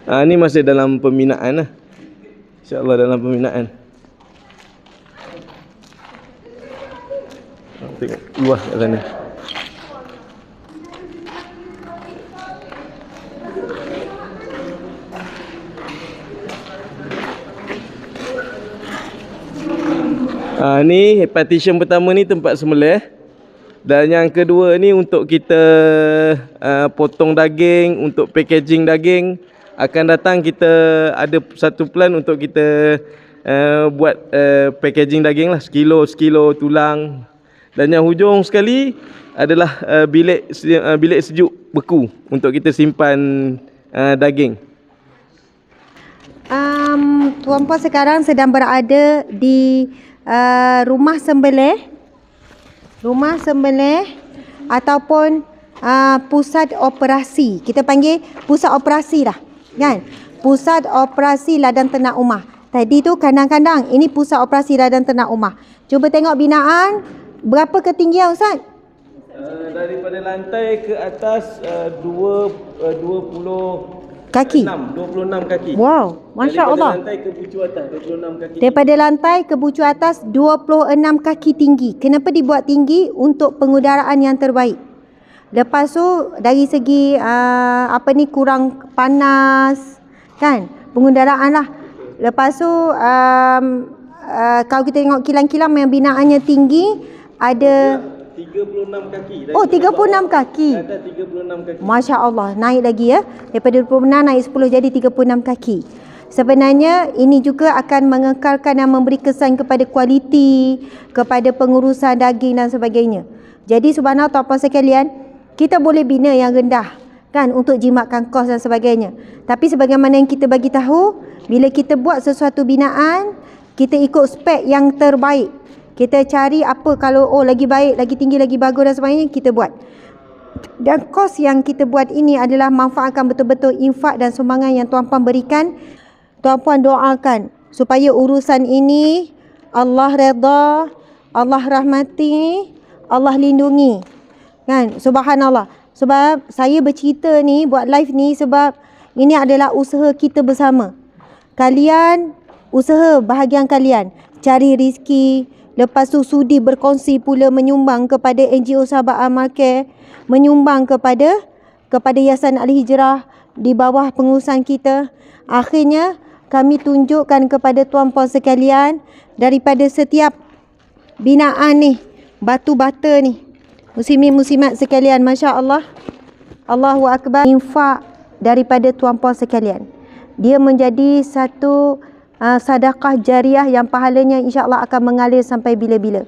Ni masih dalam pembinaan lah. InsyaAllah dalam pembinaan. Tengok luas kat sana. Ni partition pertama ni tempat sembelih. Dan yang kedua ni untuk kita potong daging, untuk packaging daging. Akan datang kita ada satu plan untuk kita buat packaging daging lah, sekilo tulang. Dan yang hujung sekali adalah bilik sejuk beku untuk kita simpan daging. Tuan Puan sekarang sedang berada di rumah sembelih ataupun pusat operasi. Kita panggil pusat operasi lah, kan? Pusat operasi ladang ternak umah. Tadi tu kandang-kandang, ini pusat operasi ladang ternak umah. Cuba tengok binaan, berapa ketinggian Ustaz? Daripada lantai ke atas 26 kaki. Wow, masya-Allah. Daripada lantai ke bucu atas 26 kaki. Daripada lantai ke bucu atas 26 kaki tinggi. Kenapa dibuat tinggi? Untuk pengudaraan yang terbaik. Lepas tu dari segi kurang panas, kan? Pengudaraan lah. Lepas tu kalau kita tengok kilang-kilang yang binaannya tinggi, ada 36 kaki. 36 kaki. Ada 36 kaki. Masya Allah, naik lagi ya. Daripada 26 naik 10 jadi 36 kaki. Sebenarnya ini juga akan mengekalkan dan memberi kesan kepada kualiti, kepada pengurusan daging dan sebagainya. Jadi subhanallah tuan-tuan sekalian, kita boleh bina yang rendah, kan, untuk jimatkan kos dan sebagainya. Tapi sebagaimana yang kita bagi tahu, bila kita buat sesuatu binaan, kita ikut spek yang terbaik. Kita cari apa kalau lagi baik, lagi tinggi, lagi bagus dan sebagainya, kita buat. Dan kos yang kita buat ini adalah manfaatkan betul-betul infak dan sumbangan yang tuan-puan berikan. Tuan-puan doakan supaya urusan ini Allah redha, Allah rahmati, Allah lindungi. Kan? Subhanallah. Sebab saya bercerita ni, buat live ni sebab ini adalah usaha kita bersama. Kalian, usaha bahagian kalian. Cari rezeki. Lepas tu sudi berkongsi pula menyumbang kepada NGO Sahabat Amal Care, menyumbang kepada Yayasan Al Hijrah. di bawah pengurusan kita. Akhirnya kami tunjukkan kepada tuan-puan sekalian daripada setiap binaan ni, batu bata ni. Muslimin muslimat sekalian, masya-Allah. Allahu akbar. Infak daripada tuan-puan sekalian. Dia menjadi satu sedekah jariah yang pahalanya insya-Allah akan mengalir sampai bila-bila.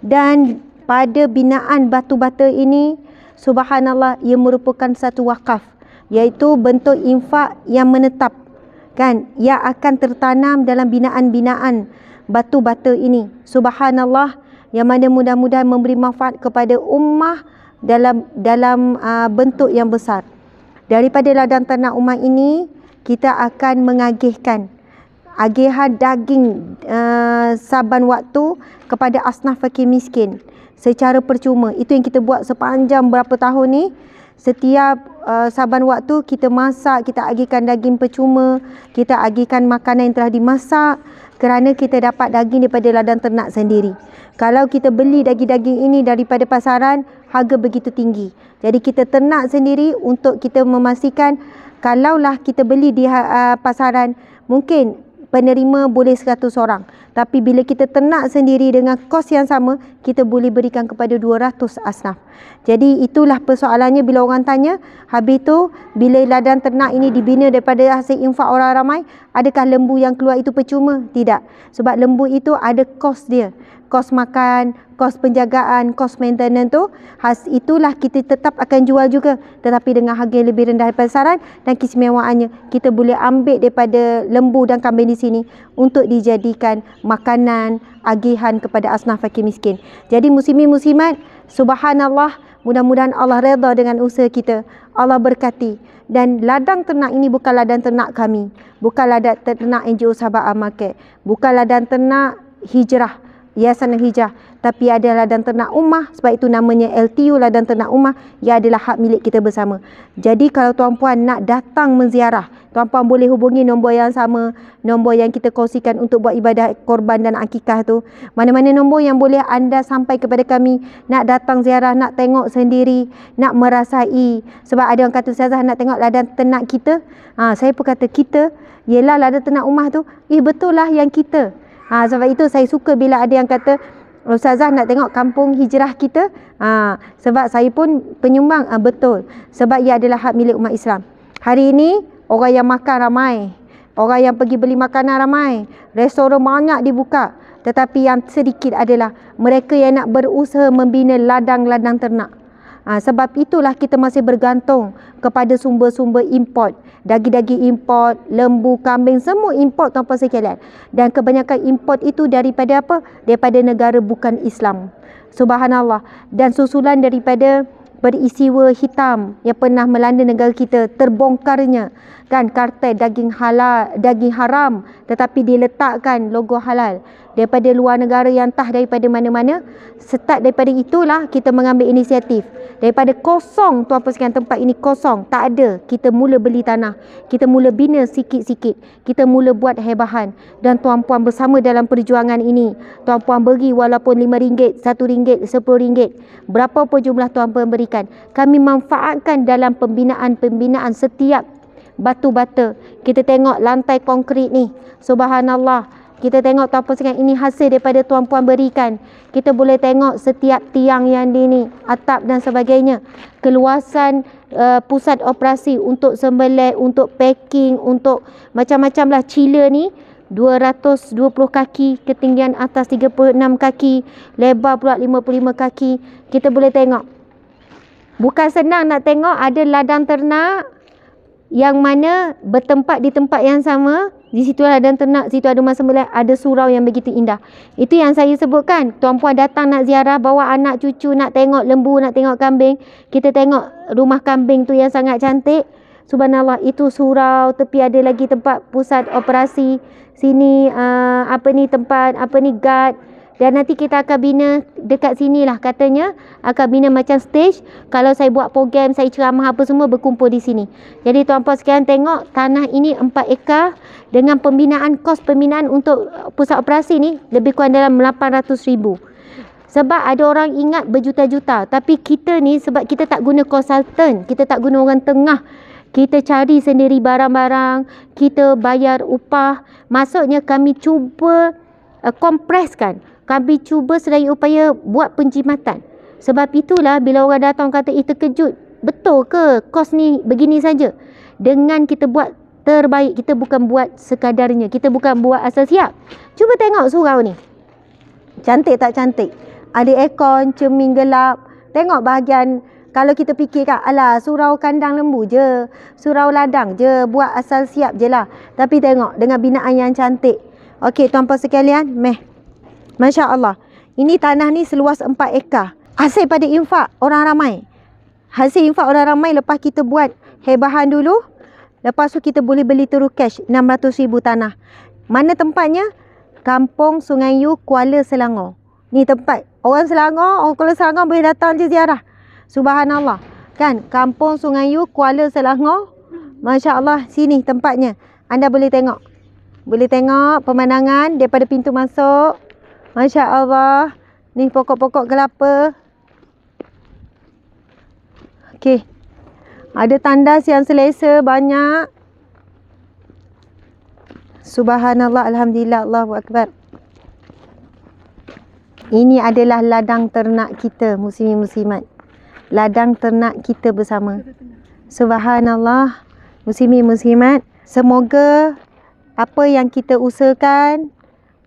Dan pada binaan batu bata ini, subhanallah, ia merupakan satu wakaf, iaitu bentuk infak yang menetap, kan, yang akan tertanam dalam binaan-binaan batu bata ini. Subhanallah, yang mana mudah-mudahan memberi manfaat kepada ummah dalam bentuk yang besar. Daripada ladang ternak ummah ini, kita akan mengagihkan agihan daging saban waktu kepada asnaf fakir miskin secara percuma. Itu yang kita buat sepanjang berapa tahun ni. Setiap saban waktu kita masak, kita agihkan daging percuma, kita agihkan makanan yang telah dimasak, kerana kita dapat daging daripada ladang ternak sendiri. Kalau kita beli daging-daging ini daripada pasaran, harga begitu tinggi. Jadi kita ternak sendiri untuk kita memastikan, kalaulah kita beli di pasaran, mungkin penerima boleh 100 orang. Tapi bila kita ternak sendiri dengan kos yang sama, kita boleh berikan kepada 200 asnaf. Jadi itulah persoalannya bila orang tanya, habis tu bila ladang ternak ini dibina daripada hasil infak orang ramai, adakah lembu yang keluar itu percuma? Tidak. Sebab lembu itu ada kos dia. Kos makan, kos penjagaan, kos maintenance tu, itulah kita tetap akan jual juga, tetapi dengan harga yang lebih rendah daripada pasaran. Dan keistimewaannya, kita boleh ambil daripada lembu dan kambing di sini untuk dijadikan makanan agihan kepada asnaf fakir miskin. Jadi muslimin muslimat, subhanallah, mudah-mudahan Allah redha dengan usaha kita, Allah berkati. Dan ladang ternak ini bukan ladang ternak kami, bukan ladang ternak NGO Sahabat Al-Market, bukan ladang ternak hijrah, Yayasan Hijrah, tapi ada ladang ternak ummah. Sebab itu namanya LTU, ladang ternak ummah. Ia adalah hak milik kita bersama. Jadi kalau tuan-puan nak datang menziarah, tuan-puan boleh hubungi nombor yang sama, nombor yang kita kongsikan untuk buat ibadah korban dan akikah tu. Mana-mana nombor yang boleh anda sampai kepada kami. Nak datang ziarah, nak tengok sendiri, nak merasai. Sebab ada orang kata, Ustazah nak tengok ladang ternak kita. Saya pun kata kita, yelah ladang ternak ummah tu. Betul lah yang kita. Sebab itu saya suka bila ada yang kata, Ustazah nak tengok kampung hijrah kita. Sebab saya pun penyumbang. Betul. Sebab ia adalah hak milik umat Islam. Hari ini orang yang makan ramai, orang yang pergi beli makanan ramai, restoran banyak dibuka, tetapi yang sedikit adalah mereka yang nak berusaha membina ladang-ladang ternak. Sebab itulah kita masih bergantung kepada sumber-sumber import. Daging-daging import, lembu, kambing, semua import tuan-puan sekalian. Dan kebanyakan import itu daripada apa? Daripada negara bukan Islam. Subhanallah. Dan susulan daripada peristiwa hitam yang pernah melanda negara kita, terbongkarnya kan kartel daging halal, daging haram, tetapi diletakkan logo halal daripada luar negara yang entah daripada mana-mana. Start daripada itulah kita mengambil inisiatif. Daripada kosong, tuan-puan sekalian, tempat ini kosong, tak ada, kita mula beli tanah, kita mula bina sikit-sikit, kita mula buat hebahan. Dan tuan-puan bersama dalam perjuangan ini. Tuan-puan beri walaupun RM5, RM1, RM10, berapa pun jumlah tuan-puan berikan, kami manfaatkan dalam pembinaan setiap batu bata. Kita tengok lantai konkrit ni, subhanallah. Kita tengok tuan-puan sekalian, ini hasil daripada tuan-puan berikan. Kita boleh tengok setiap tiang yang di ni, atap dan sebagainya. Keluasan pusat operasi untuk sembelih, untuk packing, untuk macam-macam lah. Chiller ni 220 kaki, ketinggian atas 36 kaki, lebar pula 55 kaki. Kita boleh tengok. Bukan senang nak tengok ada ladang ternak yang mana bertempat di tempat yang sama. Di situ ada ternak, situ ada rumah sembelih, ada surau yang begitu indah. Itu yang saya sebutkan. Tuan-puan datang nak ziarah, bawa anak cucu, nak tengok lembu, nak tengok kambing. Kita tengok rumah kambing tu yang sangat cantik. Subhanallah, itu surau, tepi ada lagi tempat pusat operasi. Sini tempat guard. Dan nanti kita akan bina dekat sini lah katanya. Akan bina macam stage. Kalau saya buat program, saya ceramah apa semua berkumpul di sini. Jadi tuan-puan sekalian tengok tanah ini 4 ekar. Dengan kos pembinaan untuk pusat operasi ni lebih kurang dalam 800,000. Sebab ada orang ingat berjuta-juta. Tapi kita ni sebab kita tak guna konsultan. Kita tak guna orang tengah. kita cari sendiri barang-barang, kita bayar upah. Maksudnya kami cuba kompreskan. Kami cuba sedaya upaya buat penjimatan. Sebab itulah bila orang datang kata terkejut, betul ke kos ni begini saja? Dengan kita buat terbaik, kita bukan buat sekadarnya, kita bukan buat asal siap. Cuba tengok surau ni. Cantik tak cantik? Ada aircon, cermin gelap. Tengok bahagian, kalau kita fikirkan, alah surau kandang lembu je, surau ladang je, buat asal siap je lah. Tapi tengok dengan binaan yang cantik. Okey tuan-puan sekalian, Masya Allah. Ini tanah ni seluas 4 ekar. Hasil pada infak orang ramai. Hasil infak orang ramai lepas kita buat hebahan dulu. Lepas tu kita boleh beli terus cash 600,000 tanah. Mana tempatnya? Kampung Sungai Yu, Kuala Selangor. Ni tempat. Orang Selangor, orang Kuala Selangor boleh datang je ziarah. Subhanallah. Kan? Kampung Sungai Yu, Kuala Selangor. Masya Allah. Sini tempatnya. Anda boleh tengok. Boleh tengok pemandangan daripada pintu masuk. Masya Allah. Ni pokok-pokok kelapa. Okey. Ada tandas yang selesa banyak. Subhanallah, alhamdulillah, Allahu akbar. Ini adalah ladang ternak kita, muslimin muslimat. Ladang ternak kita bersama. Subhanallah, muslimin muslimat. Semoga apa yang kita usahakan,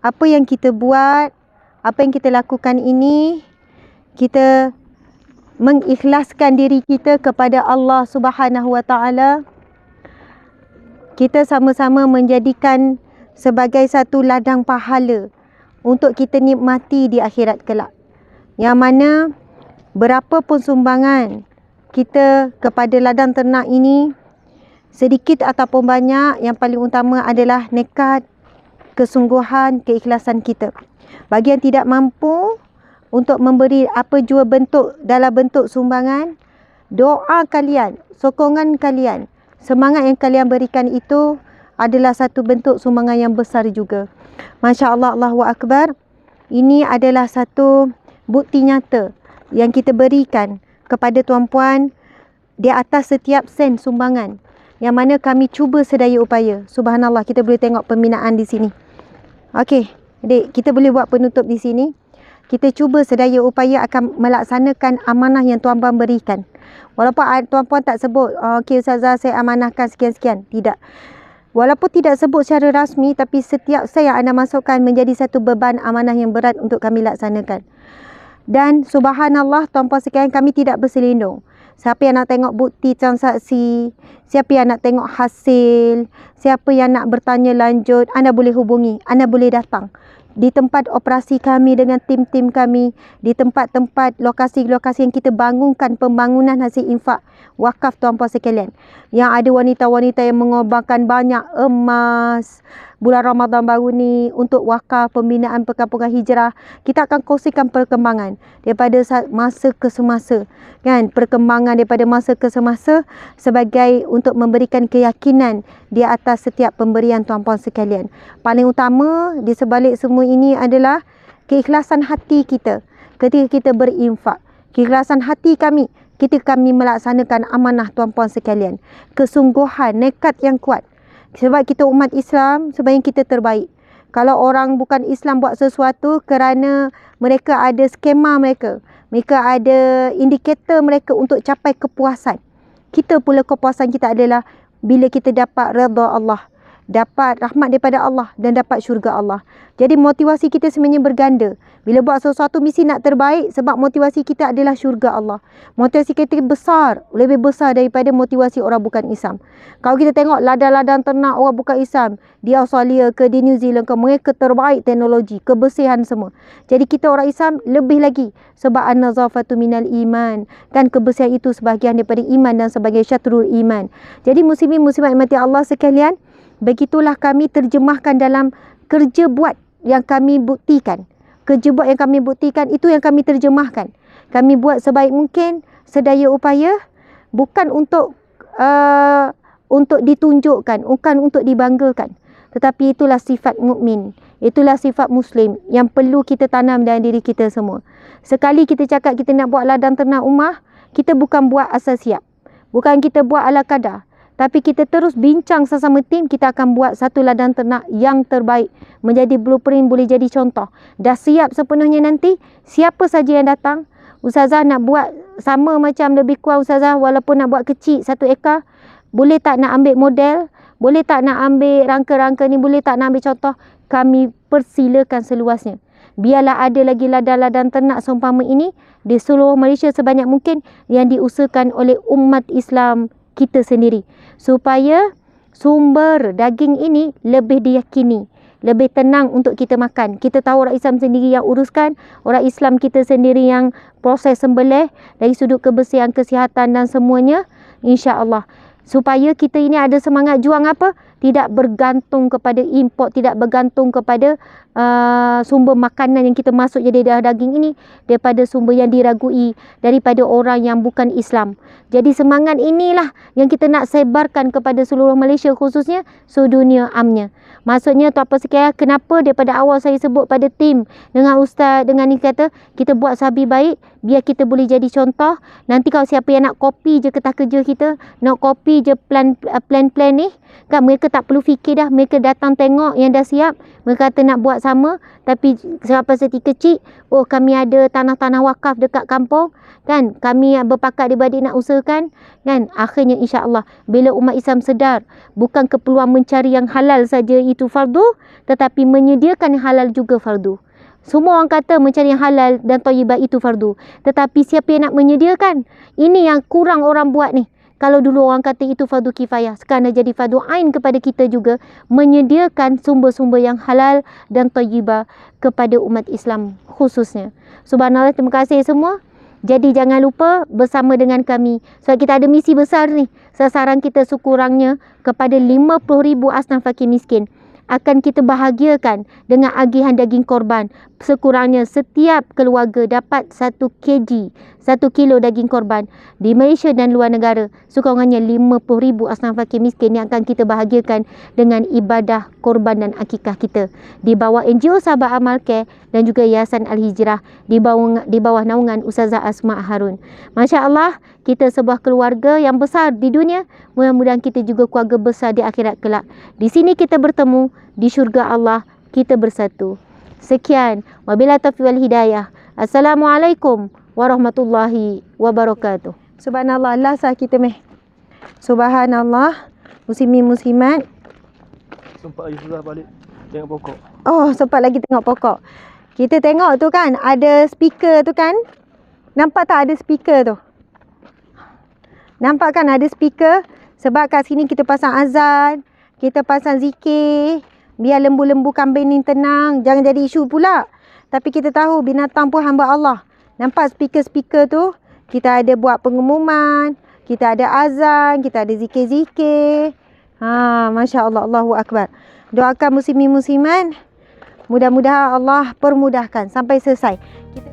apa yang kita buat, apa yang kita lakukan ini, kita mengikhlaskan diri kita kepada Allah Subhanahu Wa Taala. Kita sama-sama menjadikan sebagai satu ladang pahala untuk kita nikmati di akhirat kelak. Yang mana berapa pun sumbangan kita kepada ladang ternak ini, sedikit ataupun banyak, yang paling utama adalah nekat, kesungguhan, keikhlasan kita. Bagi yang tidak mampu untuk memberi apa jua bentuk dalam bentuk sumbangan, doa kalian, sokongan kalian, semangat yang kalian berikan itu adalah satu bentuk sumbangan yang besar juga. Masya Allah, Allahu Akbar. Ini adalah satu bukti nyata yang kita berikan kepada tuan-puan di atas setiap sen sumbangan, yang mana kami cuba sedaya upaya. Subhanallah, kita boleh tengok pembinaan di sini. Okey, adik, kita boleh buat penutup di sini. Kita cuba sedaya upaya akan melaksanakan amanah yang tuan-puan berikan. Walaupun tuan-puan tak sebut, okey Ustazah saya amanahkan sekian-sekian. Tidak. Walaupun tidak sebut secara rasmi, tapi setiap sen yang anda masukkan menjadi satu beban amanah yang berat untuk kami laksanakan. Dan subhanallah tuan-puan sekalian, kami tidak berselindung. Siapa yang nak tengok bukti transaksi, siapa yang nak tengok hasil, siapa yang nak bertanya lanjut, anda boleh hubungi, anda boleh datang di tempat operasi kami dengan tim-tim kami, di tempat-tempat lokasi-lokasi yang kita bangunkan pembangunan hasil infak wakaf tuan-puan sekalian. Yang ada wanita-wanita yang mengorbankan banyak emas bulan Ramadan baru ni untuk wakaf pembinaan perkampungan hijrah. Kita akan kongsikan perkembangan daripada masa ke semasa, kan? Perkembangan daripada masa ke semasa sebagai untuk memberikan keyakinan di atas setiap pemberian tuan-puan sekalian. Paling utama di sebalik semua ini adalah keikhlasan hati kita ketika kita berinfak. Keikhlasan hati kami ketika kami melaksanakan amanah tuan-puan sekalian. Kesungguhan, nekat yang kuat. Sebab kita umat Islam, sebaiknya kita terbaik. Kalau orang bukan Islam buat sesuatu kerana mereka ada skema mereka, mereka ada indikator mereka untuk capai kepuasan. Kita pula kepuasan kita adalah bila kita dapat redha Allah, dapat rahmat daripada Allah dan dapat syurga Allah. Jadi motivasi kita sebenarnya berganda. Bila buat sesuatu mesti nak terbaik sebab motivasi kita adalah syurga Allah. Motivasi kita besar, lebih besar daripada motivasi orang bukan Islam. Kalau kita tengok ladang-ladang ternak orang bukan Islam di Australia ke di New Zealand ke, mereka terbaik teknologi, kebersihan semua. Jadi kita orang Islam lebih lagi sebab an-nazafatu minal iman. Kan kebersihan itu sebahagian daripada iman dan sebagai syatrul iman. Jadi muslimin muslimat mati Allah sekalian, begitulah kami terjemahkan dalam kerja buat yang kami buktikan. Kerja buat yang kami buktikan itu yang kami terjemahkan. Kami buat sebaik mungkin sedaya upaya, bukan untuk ditunjukkan, bukan untuk dibanggakan. Tetapi itulah sifat mukmin, itulah sifat muslim yang perlu kita tanam dalam diri kita semua. Sekali kita cakap kita nak buat ladang ternak rumah, kita bukan buat asal siap. Bukan kita buat ala kadar. Tapi kita terus bincang sesama tim, kita akan buat satu ladang ternak yang terbaik. Menjadi blueprint, boleh jadi contoh. Dah siap sepenuhnya nanti, siapa saja yang datang, Ustazah nak buat sama macam lebih kurang Ustazah, walaupun nak buat kecil 1 ekar, boleh tak nak ambil model, boleh tak nak ambil rangka-rangka ni, boleh tak nak ambil contoh, kami persilakan seluasnya. Biarlah ada lagi ladang-ladang ternak seumpama ini di seluruh Malaysia sebanyak mungkin yang diusahakan oleh umat Islam kita sendiri, supaya sumber daging ini lebih diyakini, lebih tenang untuk kita makan. Kita tahu orang Islam sendiri yang uruskan, orang Islam kita sendiri yang proses sembelih dari sudut kebersihan, kesihatan dan semuanya, insya-Allah. Supaya kita ini ada semangat juang apa? Tidak bergantung kepada import, tidak bergantung kepada sumber makanan yang kita masuk jadi darah daging ini daripada sumber yang diragui, daripada orang yang bukan Islam. Jadi semangat inilah yang kita nak sebarkan kepada seluruh Malaysia, khususnya sedunia amnya. Maksudnya tu apa sekali, kenapa daripada awal saya sebut pada tim dengan ustaz, dengan ni kata kita buat sabi baik, biar kita boleh jadi contoh. Nanti kalau siapa yang nak copy je ketah kerja kita, nak copy je plan ni, kan mereka tak perlu fikir dah, mereka datang tengok yang dah siap, mereka kata nak buat sama, tapi siapa seti kecil, oh kami ada tanah-tanah wakaf dekat kampung, kan kami berpakat adik-beradik nak usahakan, kan akhirnya insya-Allah bila umat Islam sedar bukan keperluan mencari yang halal saja itu fardu, tetapi menyediakan yang halal juga fardu. Semua orang kata mencari yang halal dan thayyibat itu fardu, tetapi siapa yang nak menyediakan? Ini yang kurang orang buat ni. Kalau dulu orang kata itu fardu kifayah, sekarang jadi fardu ain kepada kita juga menyediakan sumber-sumber yang halal dan thayyibah kepada umat Islam khususnya. Subhanallah, terima kasih semua. Jadi jangan lupa bersama dengan kami, sebab kita ada misi besar ni. Sasaran kita sekurangnya kepada 50,000 asnaf fakir miskin akan kita bahagiakan dengan agihan daging korban. Sekurangnya setiap keluarga dapat 1 kg, 1 kilo daging korban di Malaysia dan luar negara. Sekurangnya 50,000 asnaf fakir miskin yang akan kita bahagiakan dengan ibadah korban dan akikah kita di bawah NGO Sahabat Amal Care dan juga Yayasan Al-Hijrah di bawah naungan Ustazah Asma Harun. Masya-Allah, kita sebuah keluarga yang besar di dunia. Mudah-mudahan kita juga keluarga besar di akhirat kelak. Di sini kita bertemu, di syurga Allah kita bersatu. Sekian, wabillahi taufiq wal hidayah. Assalamualaikum warahmatullahi wabarakatuh. Subhanallah, Allah sah kita meh. Subhanallah, muslimin muslimat. Sempat lagi sudah balik tengok pokok. Oh, sempat lagi tengok pokok. Kita tengok tu kan, ada speaker tu kan? Nampak tak ada speaker tu? Nampak kan ada speaker? Sebab kat sini kita pasang azan, kita pasang zikir, biar lembu-lembu kambing ni tenang, jangan jadi isu pula. Tapi kita tahu binatang pun hamba Allah. Nampak speaker-speaker tu? Kita ada buat pengumuman, kita ada azan, kita ada zikir-zikir. Masya Allah, Allahu Akbar. Doakan muslimin muslimat, mudah-mudahan Allah permudahkan sampai selesai. Kita